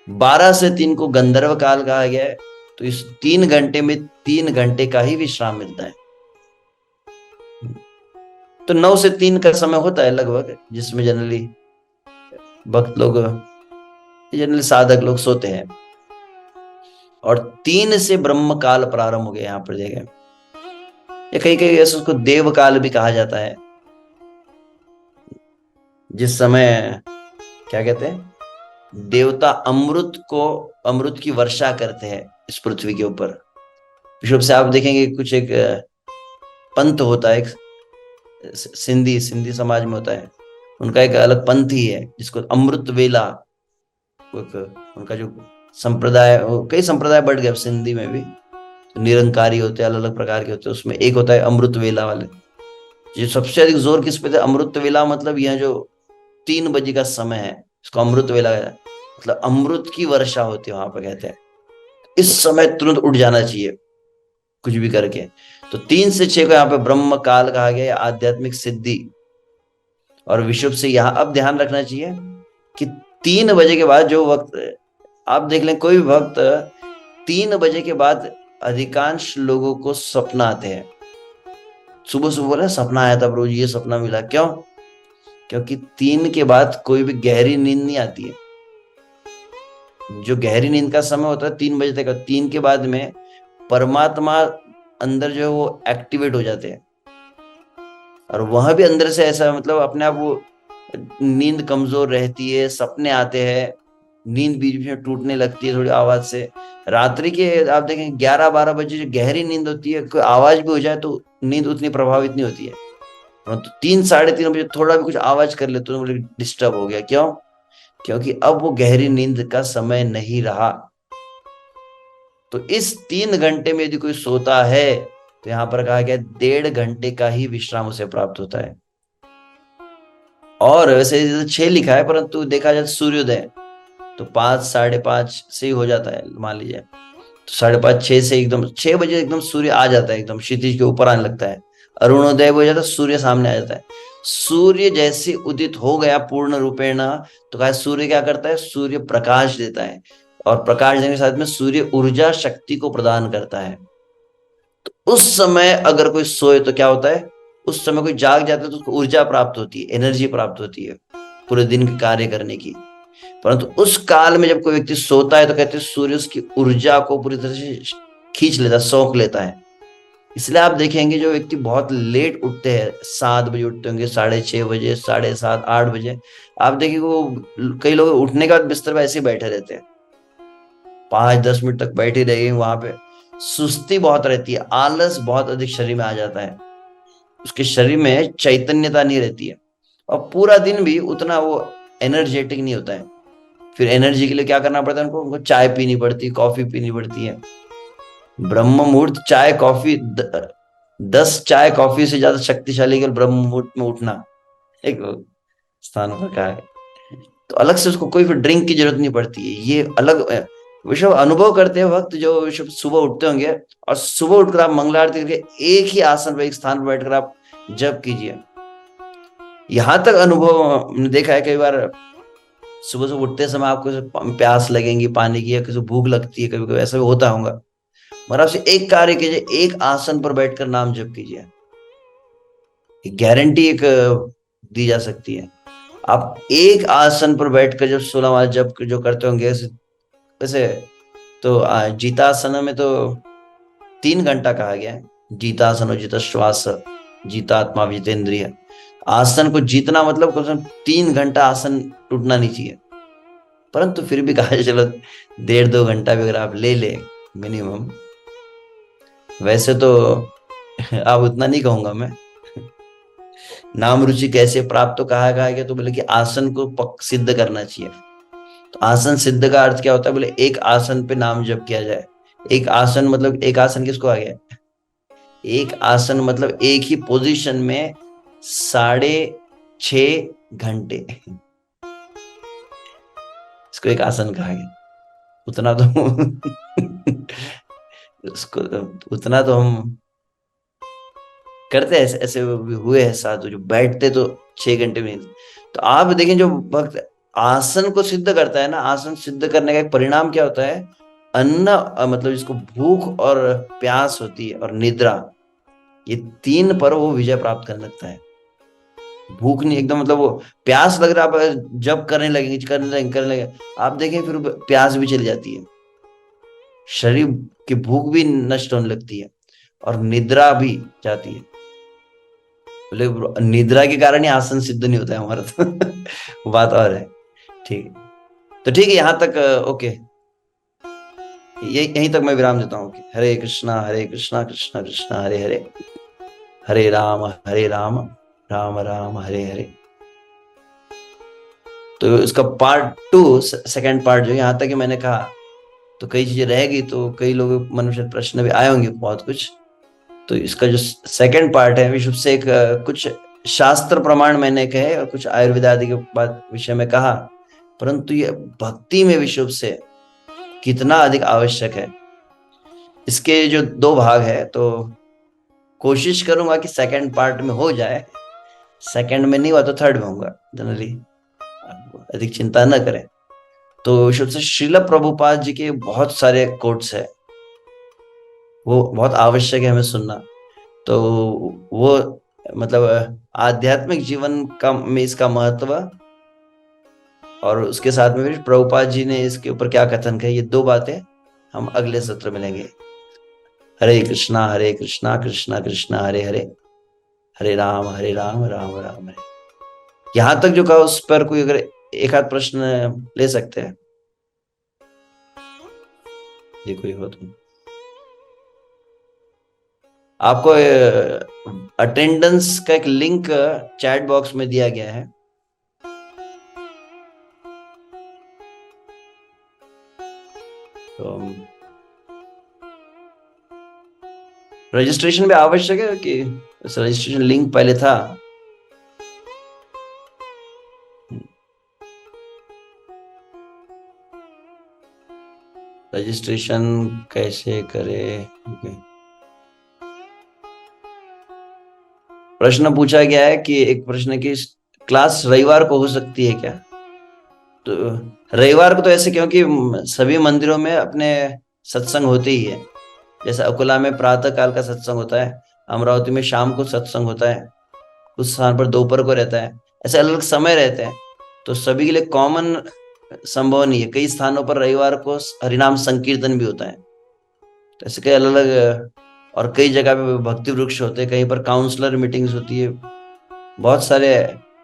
12 से 3 को गंधर्व काल कहा गया है, तो इस 3 घंटे में 3 घंटे का ही विश्राम मिलता है। तो 9 से 3 का समय होता है लगभग, जिसमें जनरली भक्त लोग, जनरली साधक लोग सोते हैं। और 3 से ब्रह्म काल प्रारंभ हो गया, यहाँ पर देखें, या कहीं कहीं ऐसे उसको देव काल भी कहा जाता है, जिस समय क्या कहते हैं, देवता अमृत की वर्षा करते हैं इस पृथ्वी के ऊपर। विश्व से आप देखेंगे कुछ एक पंथ होता है, एक सिंधी समाज में होता है, उनका एक अलग पंथ ही है जिसको अमृत वेला, उनका जो संप्रदाय, कई संप्रदाय बढ़ गए सिंधी में भी, तो निरंकारी होते हैं, अलग अलग प्रकार के होते हैं, उसमें एक होता है अमृत वेला वाले। जो सबसे अधिक जोर किस पे थे? अमृत वेला मतलब यह जो 3 बजे का समय है, इसको अमृत वेला है, मतलब अमृत की वर्षा होती है वहां पर, कहते हैं इस समय तुरंत उठ जाना चाहिए कुछ भी करके। तो 3 से 6 को यहाँ पे ब्रह्म काल कहा गया, आध्यात्मिक सिद्धि। और विषुव से यहाँ अब ध्यान रखना चाहिए कि 3 बजे के बाद जो वक्त, आप देख लें कोई वक्त 3 बजे के बाद अधिकांश लोगों को सपना आते हैं। सुबह सुबह बोले सपना आया था प्रभु जी, ये सपना मिला। क्यों? क्योंकि 3 के बाद कोई भी गहरी नींद नहीं आती है। जो गहरी नींद का समय होता है 3 बजे तक, 3 के बाद में परमात्मा अंदर जो है वो एक्टिवेट हो जाते हैं, और वहां भी अंदर से ऐसा मतलब अपने आप वो नींद कमजोर रहती है, सपने आते हैं, नींद बीच बीच में टूटने लगती है थोड़ी आवाज से। रात्रि के आप देखें 11-12 बजे जो गहरी नींद होती है, कोई आवाज भी हो जाए तो नींद उतनी प्रभावित नहीं होती है, परंतु 3-3:30 बजे थोड़ा भी कुछ आवाज कर ले तो बोले डिस्टर्ब हो गया। क्यों? क्योंकि अब वो गहरी नींद का समय नहीं रहा। तो इस 3 घंटे में यदि कोई सोता है तो यहाँ पर कहा गया 1.5 घंटे का ही विश्राम उसे प्राप्त होता है। और वैसे 6 लिखा है, परंतु देखा जाए सूर्योदय तो 5-5:30 से ही हो जाता है, मान लीजिए। तो 5:30-6 से एकदम 6 बजे एकदम सूर्य आ जाता है, एकदम क्षितिज के ऊपर आने लगता है, अरुणोदय हो जाता है, सूर्य सामने आ जाता है। सूर्य जैसे उदित हो गया पूर्ण रूपेण, तो कहा सूर्य क्या करता है, सूर्य प्रकाश देता है, और प्रकाश देने के साथ में सूर्य ऊर्जा शक्ति को प्रदान करता है। तो उस समय अगर कोई सोए तो क्या होता है, उस समय कोई जाग जाता है तो उसको ऊर्जा प्राप्त होती है, एनर्जी प्राप्त होती है पूरे दिन के कार्य करने की। परंतु उस काल में जब कोई व्यक्ति सोता है तो कहते हैं सूर्य उसकी ऊर्जा को पूरी तरह से खींच लेता है, सोख लेता है। इसलिए आप देखेंगे जो व्यक्ति बहुत लेट उठते हैं, 7 बजे उठते होंगे, 6:30 बजे, 7:30-8 बजे, आप देखिए वो कई लोग उठने के बाद बिस्तर पर ऐसे ही बैठे रहते हैं, 5-10 मिनट तक बैठे रहेंगे वहां पे। सुस्ती बहुत रहती है, आलस बहुत अधिक शरीर में आ जाता है, उसके शरीर में चैतन्यता नहीं रहती है, और पूरा दिन भी उतना वो एनर्जेटिक नहीं होता है। फिर एनर्जी के लिए क्या करना पड़ता है उनको चाय पीनी पड़ती है, कॉफी पीनी पड़ती है। ब्रह्म मुहूर्त चाय कॉफी 10 चाय कॉफी से ज्यादा शक्तिशाली केवल ब्रह्म मुहूर्त में उठना एक स्थान पर का है। तो अलग से उसको कोई फिर ड्रिंक की जरूरत नहीं पड़ती है, ये अलग विषय अनुभव करते हैं वक्त जो विषय सुबह उठते होंगे, और सुबह उठकर आप मंगला आरती करके एक ही आसन पर एक स्थान पर बैठकर आप जप कीजिए। यहां तक अनुभव हमने देखा है कई बार, सुबह सुबह उठते समय आपको प्यास लगेंगी पानी की, या किसी भूख लगती है, कभी कभी ऐसा भी होता होगा, मगर आपसे एक कार्य कीजिए, एक आसन पर बैठकर नाम जप कीजिए, गारंटी एक दी जा सकती है। आप एक आसन पर बैठकर जब 16 माला जप जो करते होंगे वैसे, तो जीतासन में तो 3 घंटा कहा गया है, जीतासन जित श्वास जीतात्मा जितेंद्रिय। आसन को जीतना मतलब कम से कम 3 घंटा आसन टूटना नहीं चाहिए, परंतु फिर भी कहा चलो 1.5-2 घंटा भी अगर आप ले ले मिनिमम, वैसे तो आप उतना नहीं कहूंगा मैं। नाम रुचि कैसे प्राप्त तो कहा गया, तो बोले कि आसन को सिद्ध करना चाहिए। तो आसन सिद्ध का अर्थ क्या होता है, बोले एक आसन पे नाम जप किया जाए। एक आसन मतलब एक आसन किसको आ गया, एक आसन मतलब एक ही पोजीशन में 6.5 घंटे, इसको एक आसन कहा गया। उतना तो उसको उतना तो हम करते हैं, ऐसे भी हुए हैं साधु जो बैठते तो 6 घंटे में। तो आप देखें जो भक्त आसन को सिद्ध करता है ना, आसन सिद्ध करने का एक परिणाम क्या होता है, अन्न मतलब जिसको भूख और प्यास होती है और निद्रा, ये 3 पर वो विजय प्राप्त करने लगता है। भूख नहीं एकदम मतलब वो प्यास लग रहा है, आप जब करने लगे आप देखें फिर प्यास भी चली जाती है, शरीर की भूख भी नष्ट होने लगती है, और निद्रा भी जाती है। बोले निद्रा के कारण ही आसन सिद्ध नहीं होता है हमारा तो बात और है। ठीक है, तो ठीक है यहाँ तक ओके, यहीं तक मैं विराम देता हूँ। हरे कृष्णा कृष्णा कृष्णा हरे हरे, हरे राम राम राम हरे हरे। तो इसका पार्ट 2 सेकेंड पार्ट जो यहाँ तक ही मैंने कहा, तो कई चीजें रहेगी, तो कई लोगों मन में शायद प्रश्न भी आए होंगे बहुत कुछ। तो इसका जो सेकंड पार्ट है विश्व से एक कुछ शास्त्र प्रमाण मैंने कहे और कुछ आयुर्वेद आदि के बात विषय में कहा, परंतु ये भक्ति में विश्व से कितना अधिक आवश्यक है, इसके जो 2 भाग है, तो कोशिश करूंगा कि सेकंड पार्ट में हो जाए, सेकंड में नहीं हुआ तो थर्ड में होगा जनरली, अधिक चिंता न करें। तो विश्व से श्रील प्रभुपाद जी के बहुत सारे कोट्स है, वो बहुत आवश्यक है हमें सुनना। तो वो मतलब आध्यात्मिक जीवन का में इसका महत्व और उसके साथ में फिर प्रभुपाद जी ने इसके ऊपर क्या कथन किया, ये दो बातें हम अगले सत्र में लेंगे। हरे कृष्णा कृष्णा कृष्णा हरे हरे, हरे राम राम राम हरे। यहां तक जो कहा उस पर कोई अगर एक आध प्रश्न ले सकते हैं, ये कोई हो तो। आपको अटेंडेंस का एक लिंक चैट बॉक्स में दिया गया है, तो रजिस्ट्रेशन भी आवश्यक है कि रजिस्ट्रेशन लिंक पहले था। रजिस्ट्रेशन कैसे करें? प्रश्न पूछा गया है कि एक प्रश्न की क्लास रविवार को हो सकती है क्या? तो रविवार को तो ऐसे क्योंकि सभी मंदिरों में अपने सत्संग होते ही है। जैसे अकोला में प्रातः काल का सत्संग होता है, अमरावती में शाम को सत्संग होता है, कुछ स्थान पर दोपहर को रहता है, ऐसे अलग अलग समय रहते हैं। तो सभी के लिए कॉमन संभव नहीं है। कई स्थानों पर रविवार को हरिनाम संकीर्तन भी होता है, तो ऐसे कई अलग अलग, और कई जगह पे भक्ति वृक्ष होते हैं, कहीं पर काउंसलर मीटिंग्स होती है, बहुत सारे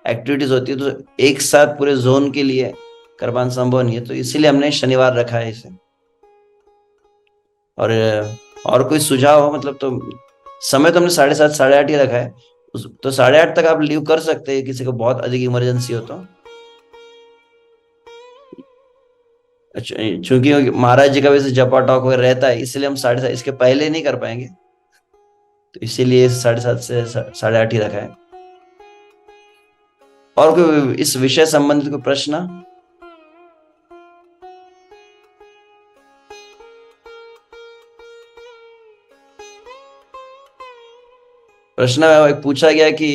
एक्टिविटीज होती है। तो एक साथ पूरे जोन के लिए कर पाना संभव नहीं है, तो इसीलिए हमने शनिवार रखा है इसे। और कोई सुझाव हो मतलब, तो समय तो हमने 7:30 8:30 ही रखा है। तो 8:30 तक आप लीव कर सकते हैं, किसी को बहुत अधिक इमरजेंसी हो तो। अच्छा, चूंकि महाराज जी का वैसे जपा टॉक वगैरह रहता है, इसलिए हम 7:30, इसके पहले नहीं कर पाएंगे, तो इसीलिए 7:30 से 8:30 ही रखा है। और कोई इस विषय संबंधित कोई प्रश्न? प्रश्न में पूछा गया कि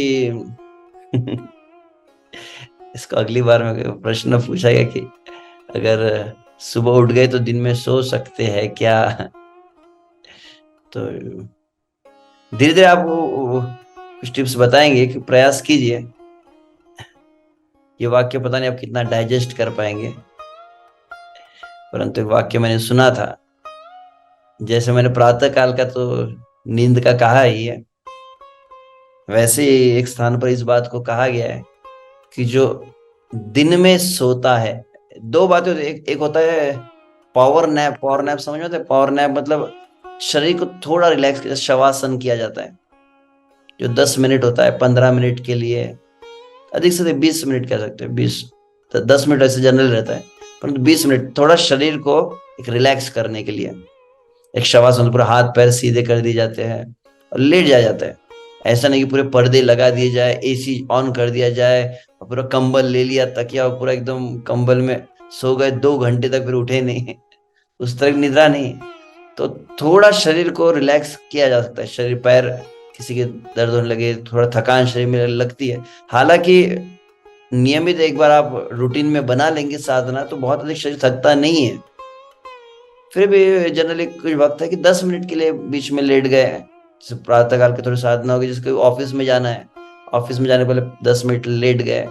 इसको अगली बार में प्रश्न पूछा गया कि अगर सुबह उठ गए तो दिन में सो सकते हैं क्या? तो धीरे धीरे आप कुछ टिप्स बताएंगे कि प्रयास कीजिए। ये वाक्य पता नहीं आप कितना डाइजेस्ट कर पाएंगे, परंतु एक वाक्य मैंने सुना था, जैसे मैंने प्रातः काल का तो नींद का कहा ही है, वैसे ही एक स्थान पर इस बात को कहा गया है कि जो दिन में सोता है, दो बातें होती है। एक होता है पावर नैप। पावर नैप समझ में आता है? पावर नैप मतलब शरीर को थोड़ा रिलैक्स, शवासन किया जाता है, जो 10 मिनट होता है, 15 मिनट के लिए, अधिक से अधिक 20 मिनट कह सकते हैं। 10 मिनट ऐसे जनरल रहता है, परंतु 20 मिनट थोड़ा शरीर को एक रिलैक्स करने के लिए एक शवासन, पूरा हाथ पैर सीधे कर दिए जाते हैं और लेट जाया जाता है। ऐसा नहीं कि पूरे पर्दे लगा दिए जाए, एसी ऑन कर दिया जाए और पूरा कंबल ले लिया, तकिया, और पूरा एकदम कंबल में सो गए 2 घंटे तक, फिर उठे नहीं, उस तरह की निद्रा नहीं। तो थोड़ा शरीर को रिलैक्स किया जा सकता है। शरीर, पैर किसी के दर्द होने लगे, थोड़ा थकान शरीर में लगती है, हालांकि नियमित एक बार आप रूटीन में बना लेंगे साधना, तो बहुत अधिक शरीर थकता नहीं है। फिर भी जनरली कुछ वक्त है कि 10 मिनट के लिए बीच में लेट गए, जैसे प्रातः काल की थोड़ी साधना होगी, जिसको ऑफिस में जाना है, ऑफिस में जाने पहले 10 मिनट लेट गए।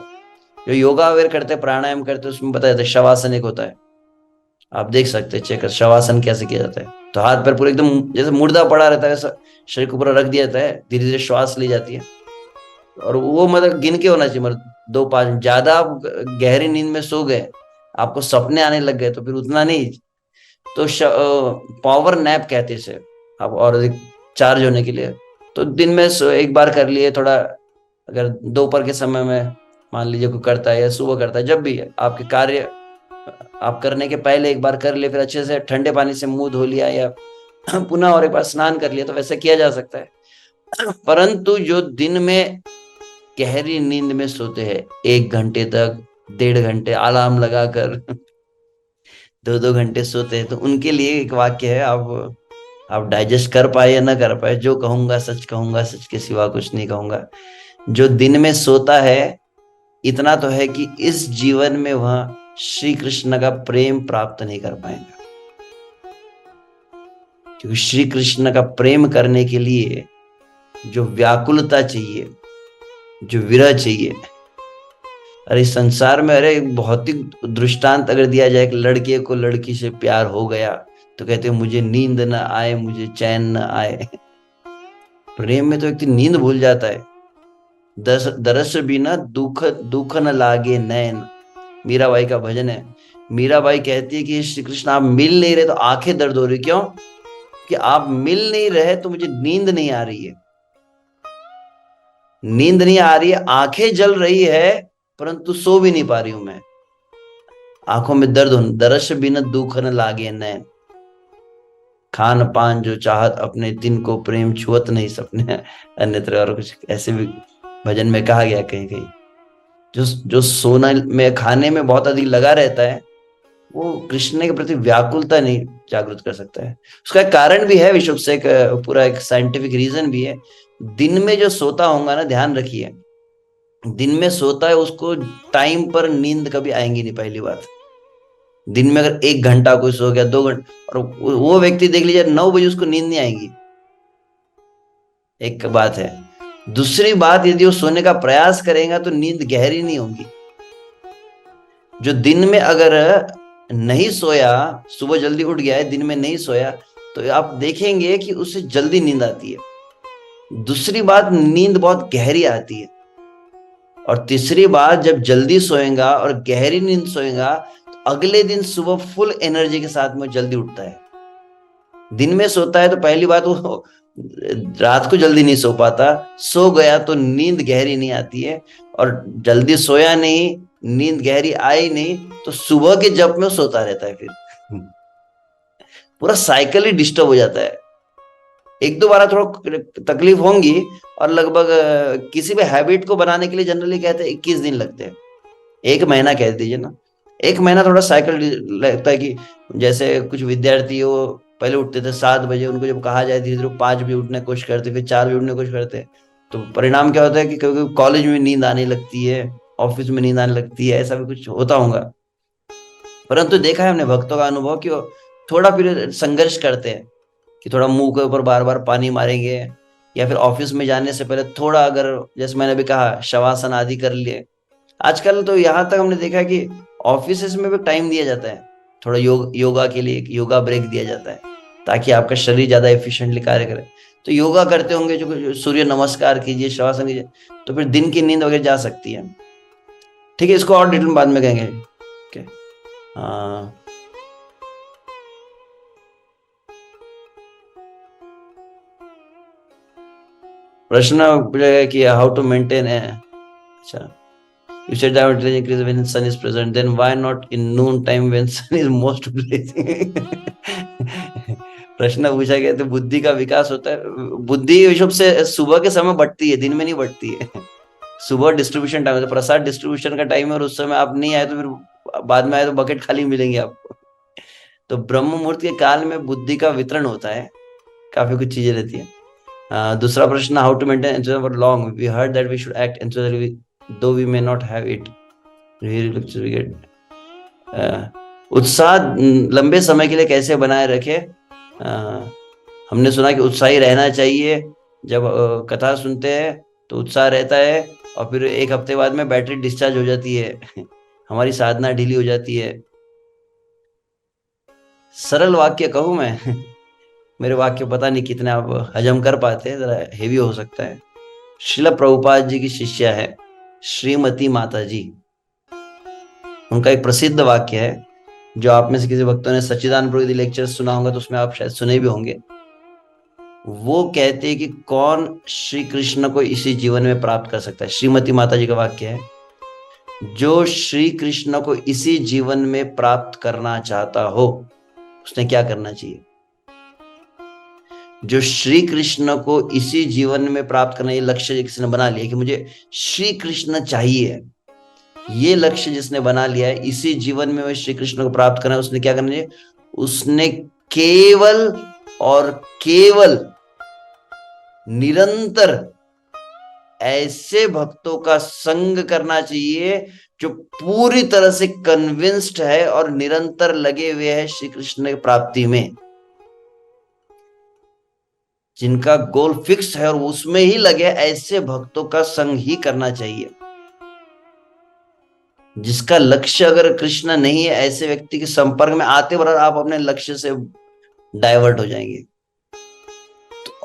जो योगा वगैरह करते हैं, प्राणायाम करते हैं, उसमें बताया जाता है शवासन एक होता है, आप देख सकते हैं, चेक कर शवासन कैसे किया जाता है। तो हाथ पैर पूरे एकदम जैसे मुर्दा पड़ा रहता है, वैसा शरीर को पूरा रख दिया जाता है, धीरे धीरे श्वास ली जाती है। और वो मतलब गिन के होना चाहिए, मतलब 2 5, ज्यादा आप गहरी नींद में सो गए, आपको सपने आने लग गए, तो फिर उतना नहीं। तो पावर नैप कहते हैं इसे, आप और अधिक चार्ज होने के लिए। तो दिन में एक बार कर लिए थोड़ा, अगर दोपहर के समय में मान लीजिए कोई करता है, या सुबह करता है, जब भी आपके कार्य आप करने के पहले एक बार कर लिए, फिर अच्छे से ठंडे पानी से मुंह धो लिया, या पुनः और एक बार स्नान कर लिया, तो वैसे किया जा सकता है। परंतु जो दिन में गहरी नींद में सोते हैं 1 घंटे तक, 1.5 घंटे अलार्म लगाकर 2 2 घंटे सोते हैं, तो उनके लिए एक वाक्य है, आप डाइजेस्ट कर पाए या ना कर पाए, जो कहूंगा, सच के सिवा कुछ नहीं कहूंगा। जो दिन में सोता है, इतना तो है कि इस जीवन में वह श्री कृष्ण का प्रेम प्राप्त नहीं कर पाएंगे, क्योंकि श्री कृष्ण का प्रेम करने के लिए जो व्याकुलता चाहिए, जो विरह चाहिए, अरे इस संसार में, अरे भौतिक दृष्टांत अगर दिया जाए कि लड़के को लड़की से प्यार हो गया तो कहते हैं मुझे नींद न आए, मुझे चैन न आए। प्रेम में तो व्यक्ति नींद भूल जाता है। दरस बिना दुख दुख न लागे नैन, मीराबाई का भजन है। मीराबाई कहती है कि श्री कृष्ण आप मिल नहीं रहे तो आंखें दर्द हो रही। क्यों? कि आप मिल नहीं रहे तो मुझे नींद नहीं आ रही है। नींद नहीं आ रही है, आंखें जल रही है, परंतु सो भी नहीं पा रही हूं मैं। आंखों में दर्द हो, दरस बिना दुख न लागे नैन, खान पान जो चाहत अपने दिन को प्रेम छुअत नहीं सपने। अन्यत्र और कुछ ऐसे भी भजन में कहा गया कहीं कहीं। जो जो सोना में खाने में बहुत अधिक लगा रहता है, वो कृष्ण के प्रति व्याकुलता नहीं जागृत कर सकता है। उसका एक कारण भी है विशुद्ध से, एक पूरा एक साइंटिफिक रीजन भी है। दिन में जो सोता होगा ना, ध्यान रखिए, दिन में सोता है उसको टाइम पर नींद कभी आएंगी नहीं, पहली बात। दिन में अगर 1 घंटा कोई सो गया, 2 घंटे, और वो व्यक्ति देख लीजिए 9 बजे उसको नींद नहीं आएगी, एक बात है। दूसरी बात, यदि वो सोने का प्रयास करेगा तो नींद गहरी नहीं होगी। जो दिन में अगर नहीं सोया, सुबह जल्दी उठ गया है, दिन में नहीं सोया, तो आप देखेंगे कि उसे जल्दी नींद आती है। दूसरी बात, नींद बहुत गहरी आती है। और तीसरी बात, जब जल्दी सोएगा और गहरी नींद सोएगा तो अगले दिन सुबह फुल एनर्जी के साथ में जल्दी उठता है। दिन में सोता है तो पहली बात वो रात को जल्दी नहीं सो पाता, सो गया तो नींद गहरी नहीं आती है, और जल्दी सोया नहीं, नींद गहरी आई नहीं, तो सुबह के जब में सोता रहता है। फिर पूरा साइकिल ही डिस्टर्ब हो जाता है। 1-2 बार थोड़ा तकलीफ होंगी, और लगभग किसी भी हैबिट को बनाने के लिए जनरली कहते हैं 21 दिन लगते हैं, 1 महीना कह दीजिए ना। 1 महीना थोड़ा साइकिल लगता है कि जैसे कुछ विद्यार्थी वो पहले उठते थे 7 बजे, उनको जब कहा जाए धीरे धीरे 5 बजे उठने की कोशिश करते, फिर 4 बजे उठने की कोशिश करते, तो परिणाम क्या होता है कि कभी कॉलेज में नींद आने लगती है, ऑफिस में नींद आने लगती है, ऐसा भी कुछ होता होगा। परंतु देखा है हमने भक्तों का अनुभव कि वो थोड़ा फिर संघर्ष करते हैं कि थोड़ा मुंह के ऊपर बार बार पानी मारेंगे, या फिर ऑफिस में जाने से पहले थोड़ा, अगर जैसे मैंने अभी कहा, शवासन आदि कर लिए। आजकल तो यहाँ तक हमने देखा है कि ऑफिस में भी टाइम दिया जाता है, थोड़ा योगा के लिए एक योगा ब्रेक दिया जाता है, ताकि आपका शरीर ज्यादा एफिशिएंटली कार्य करे। तो योगा करते होंगे, जो सूर्य नमस्कार कीजिए, शवासन कीजिए, तो फिर दिन की नींद वगैरह जा सकती है। ठीक है, इसको और डिटेल में बाद में कहेंगे। ओके। हाँ, प्रश्न पूछा कि हाउ टू मेंटेन है। अच्छा, you said that intelligence increases when sun is present, then why not in noon time when sun is most blazing? प्रश्न पूछा गया तो बुद्धि का विकास होता है। बुद्धि विषुव से सुबह के समय बढ़ती है, दिन में नहीं बढ़ती है। सुबह डिस्ट्रीब्यूशन टाइम है, तो प्रसाद डिस्ट्रीब्यूशन का टाइम है, और उस समय आप नहीं आए तो फिर बाद में आए तो बकेट खाली मिलेंगे आपको। तो ब्रह्म मुहूर्त के काल में बुद्धि का वितरण होता है, काफी कुछ चीजें रहती है। दूसरा प्रश्न, how to maintain enthusiasm for long, we heard that we should act enthusiastically though we may not have it, really looks we get उत्साह लंबे समय के लिए कैसे बनाए रखे। हमने सुना कि उत्साही रहना चाहिए। जब कथा सुनते हैं तो उत्साह रहता है, और फिर 1 हफ्ते बाद में बैटरी डिस्चार्ज हो जाती है। हमारी साधना ढीली हो जाती है। सरल वाक्य कहूं मैं। मेरे वाक्य पता नहीं कितने आप हजम कर पाते हैं, जरा हेवी हो सकता है। श्रील प्रभुपाद जी की शिष्या है श्रीमती माता जी। उनका एक प्रसिद्ध वाक्य है, जो आप में से किसी भक्तों ने सच्चिदानंद प्रभु लेक्चर सुना होगा तो उसमें आप शायद सुने भी होंगे। वो कहते हैं कि कौन श्री कृष्ण को इसी जीवन में प्राप्त कर सकता है। श्रीमती माता जी का वाक्य है, जो श्री कृष्ण को इसी जीवन में प्राप्त करना चाहता हो उसने क्या करना चाहिए। जो श्री कृष्ण को इसी जीवन में प्राप्त करना, ये लक्ष्य किसी ने बना लिया कि मुझे श्री कृष्ण चाहिए, ये लक्ष्य जिसने बना लिया है, इसी जीवन में श्री कृष्ण को प्राप्त करना है, उसने क्या करना चाहिए। उसने केवल और केवल निरंतर ऐसे भक्तों का संग करना चाहिए जो पूरी तरह से कन्विंस्ड है और निरंतर लगे हुए हैं श्री कृष्ण की प्राप्ति में, जिनका गोल फिक्स है और उसमें ही लगे, ऐसे भक्तों का संग ही करना चाहिए। जिसका लक्ष्य अगर कृष्ण नहीं है, ऐसे व्यक्ति के संपर्क में आते बार आप अपने लक्ष्य से डाइवर्ट हो जाएंगे।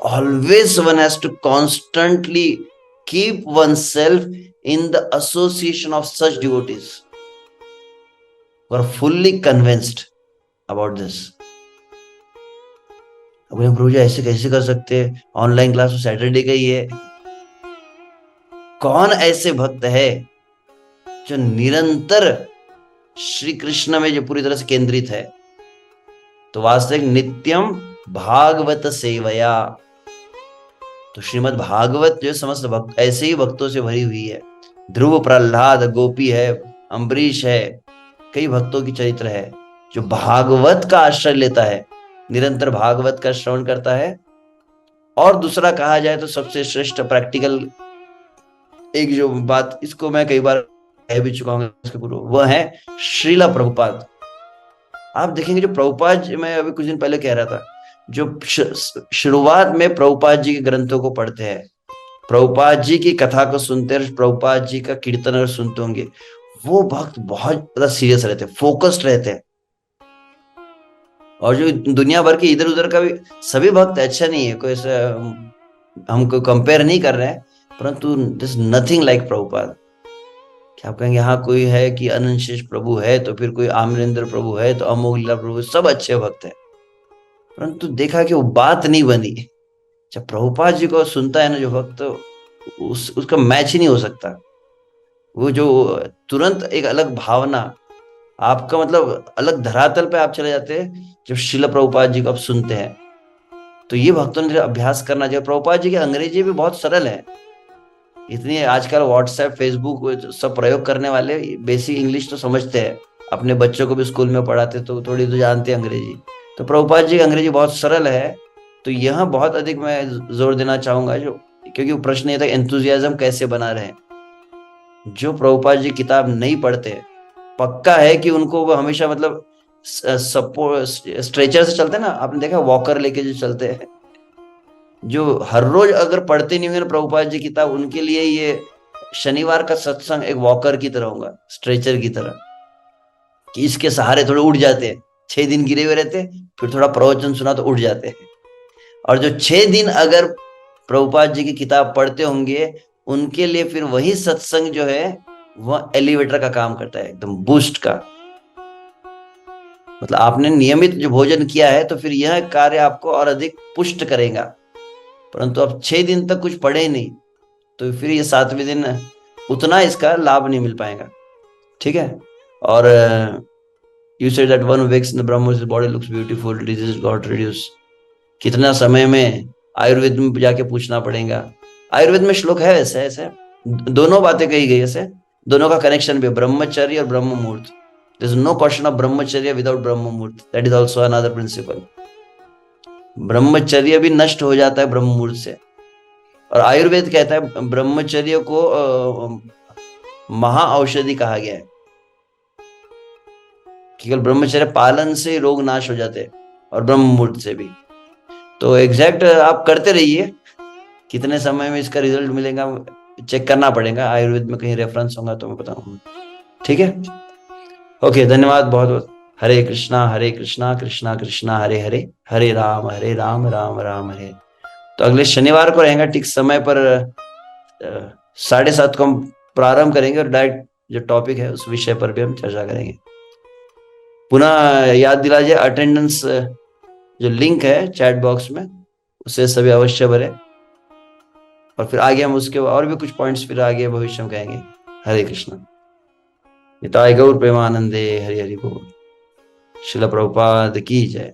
Always one has to constantly keep oneself in the association of such devotees who are fully convinced about this। अब प्रभु जी ऐसे कैसे कर सकते हैं, ऑनलाइन क्लास तो सैटरडे का ही है। कौन ऐसे भक्त है जो निरंतर श्री कृष्ण में जो पूरी तरह से केंद्रित है? तो वास्तविक नित्यम भागवत सेवया, तो श्रीमद् भागवत जो समस्त भक्त ऐसे ही भक्तों से भरी हुई है। ध्रुव, प्रहलाद, गोपी है, अम्बरीश है, कई भक्तों की चरित्र है जो भागवत का आश्रय लेता है, निरंतर भागवत का श्रवण करता है। और दूसरा कहा जाए तो सबसे श्रेष्ठ प्रैक्टिकल एक जो बात, इसको मैं कई बार कह भी चुका हूँ इसके गुरु, वह है श्रीला प्रभुपाद। आप देखेंगे जो प्रभुपाद जी, मैं अभी कुछ दिन पहले कह रहा था, जो शुरुआत में प्रभुपाद जी के ग्रंथों को पढ़ते हैं, प्रभुपाद जी की कथा को सुनते हैं, प्रभुपाद जी का कीर्तन अगर सुनते होंगे, वो भक्त बहुत ज्यादा सीरियस रहते हैं, फोकस्ड रहते हैं। और जो दुनिया भर के इधर उधर का भी सभी भक्त अच्छा नहीं है, कोई ऐसा हमको कंपेयर नहीं कर रहे हैं, परंतु दिस नथिंग लाइक प्रभुपाद। क्या आप कहेंगे हाँ कोई है कि अनंत शेष प्रभु है, तो फिर कोई आमरेंद्र प्रभु है, तो अमोघ लीला प्रभु, सब अच्छे भक्त है, परंतु देखा कि वो बात नहीं बनी। जब प्रभुपाद जी को सुनता है ना जो भक्त, उसका मैच ही नहीं हो सकता। वो जो तुरंत एक अलग भावना, आपका मतलब अलग धरातल पे आप चले जाते हैं जब श्रील प्रभुपाद जी को आप सुनते हैं। तो ये भक्तों ने अभ्यास करना चाहिए। प्रभुपाद जी की अंग्रेजी भी बहुत सरल है, इतनी आजकल व्हाट्सएप, फेसबुक सब प्रयोग करने वाले बेसिक इंग्लिश तो समझते हैं, अपने बच्चों को भी स्कूल में पढ़ाते तो थोड़ी तो जानते हैं अंग्रेजी। तो प्रभुपाद जी की अंग्रेजी बहुत सरल है। तो यहाँ बहुत अधिक मैं जोर देना चाहूंगा, जो क्योंकि प्रश्न ये था एंथुजियाज्म कैसे बना रहे। जो प्रभुपाद जी किताब नहीं पढ़ते, पक्का है कि उनको वो हमेशा मतलब सपोर्ट स्ट्रेचर से चलते हैं ना, आपने देखा वॉकर लेके जो चलते हैं, जो हर रोज अगर पढ़ते नहीं होंगे ना प्रभुपाद जी किताब, उनके लिए ये शनिवार का सत्संग एक वॉकर की तरह होगा, स्ट्रेचर की तरह, कि इसके सहारे थोड़े उठ जाते हैं। 6 दिन गिरे हुए रहते, फिर थोड़ा प्रवचन सुना तो उठ जाते हैं। और जो 6 दिन अगर प्रभुपाद जी की किताब पढ़ते होंगे, उनके लिए फिर वही सत्संग जो है वह एलिवेटर का काम करता है, एकदम बूस्ट का। मतलब आपने नियमित जो भोजन किया है तो फिर यह कार्य आपको और अधिक पुष्ट करेगा। परंतु अब 6 दिन तक कुछ पढ़े नहीं, तो फिर ये 7वें दिन उतना इसका लाभ नहीं मिल पाएगा। ठीक है। और you said that one wakes in the Brahma body looks beautiful, disease got reduce. कितना समय में आयुर्वेद में जाके पूछना पड़ेगा। आयुर्वेद में श्लोक है ऐसे ऐसे दोनों बातें कही गई, ऐसे दोनों का कनेक्शन भी, ब्रह्मचर्य और ब्रह्म मुहूर्त। There is no question of brahmacharya without brahma muhurta, that is also another principle. ब्रह्मचर्य भी नष्ट हो जाता है ब्रह्म मुहूर्त से। और आयुर्वेद कहता है ब्रह्मचर्य को महा औषधि कहा गया है, केवल ब्रह्मचर्य पालन से रोग नाश हो जाते हैं, और ब्रह्म मुहूर्त से भी। तो एग्जैक्ट आप करते रहिए, कितने समय में इसका रिजल्ट मिलेगा चेक करना पड़ेगा, आयुर्वेद में कहीं रेफरेंस होगा तो मैं बताऊंगा। ठीक है, ओके, धन्यवाद बहुत बहुत। हरे कृष्णा कृष्णा कृष्णा हरे हरे, हरे राम राम राम हरे। तो अगले शनिवार को रहेगा ठीक समय पर 7:30 को हम प्रारंभ करेंगे, और डायरेक्ट जो टॉपिक है उस विषय पर भी हम चर्चा करेंगे। पुनः याद दिला जाए, अटेंडेंस जो लिंक है चैट बॉक्स में, उसे सभी अवश्य भरें। और फिर आगे हम उसके और भी कुछ पॉइंट्स फिर आगे भविष्य में कहेंगे। हरे कृष्णा। निताय गौर प्रेमानंदे, हरि हरि बोल। श्रील प्रभुपाद की जय।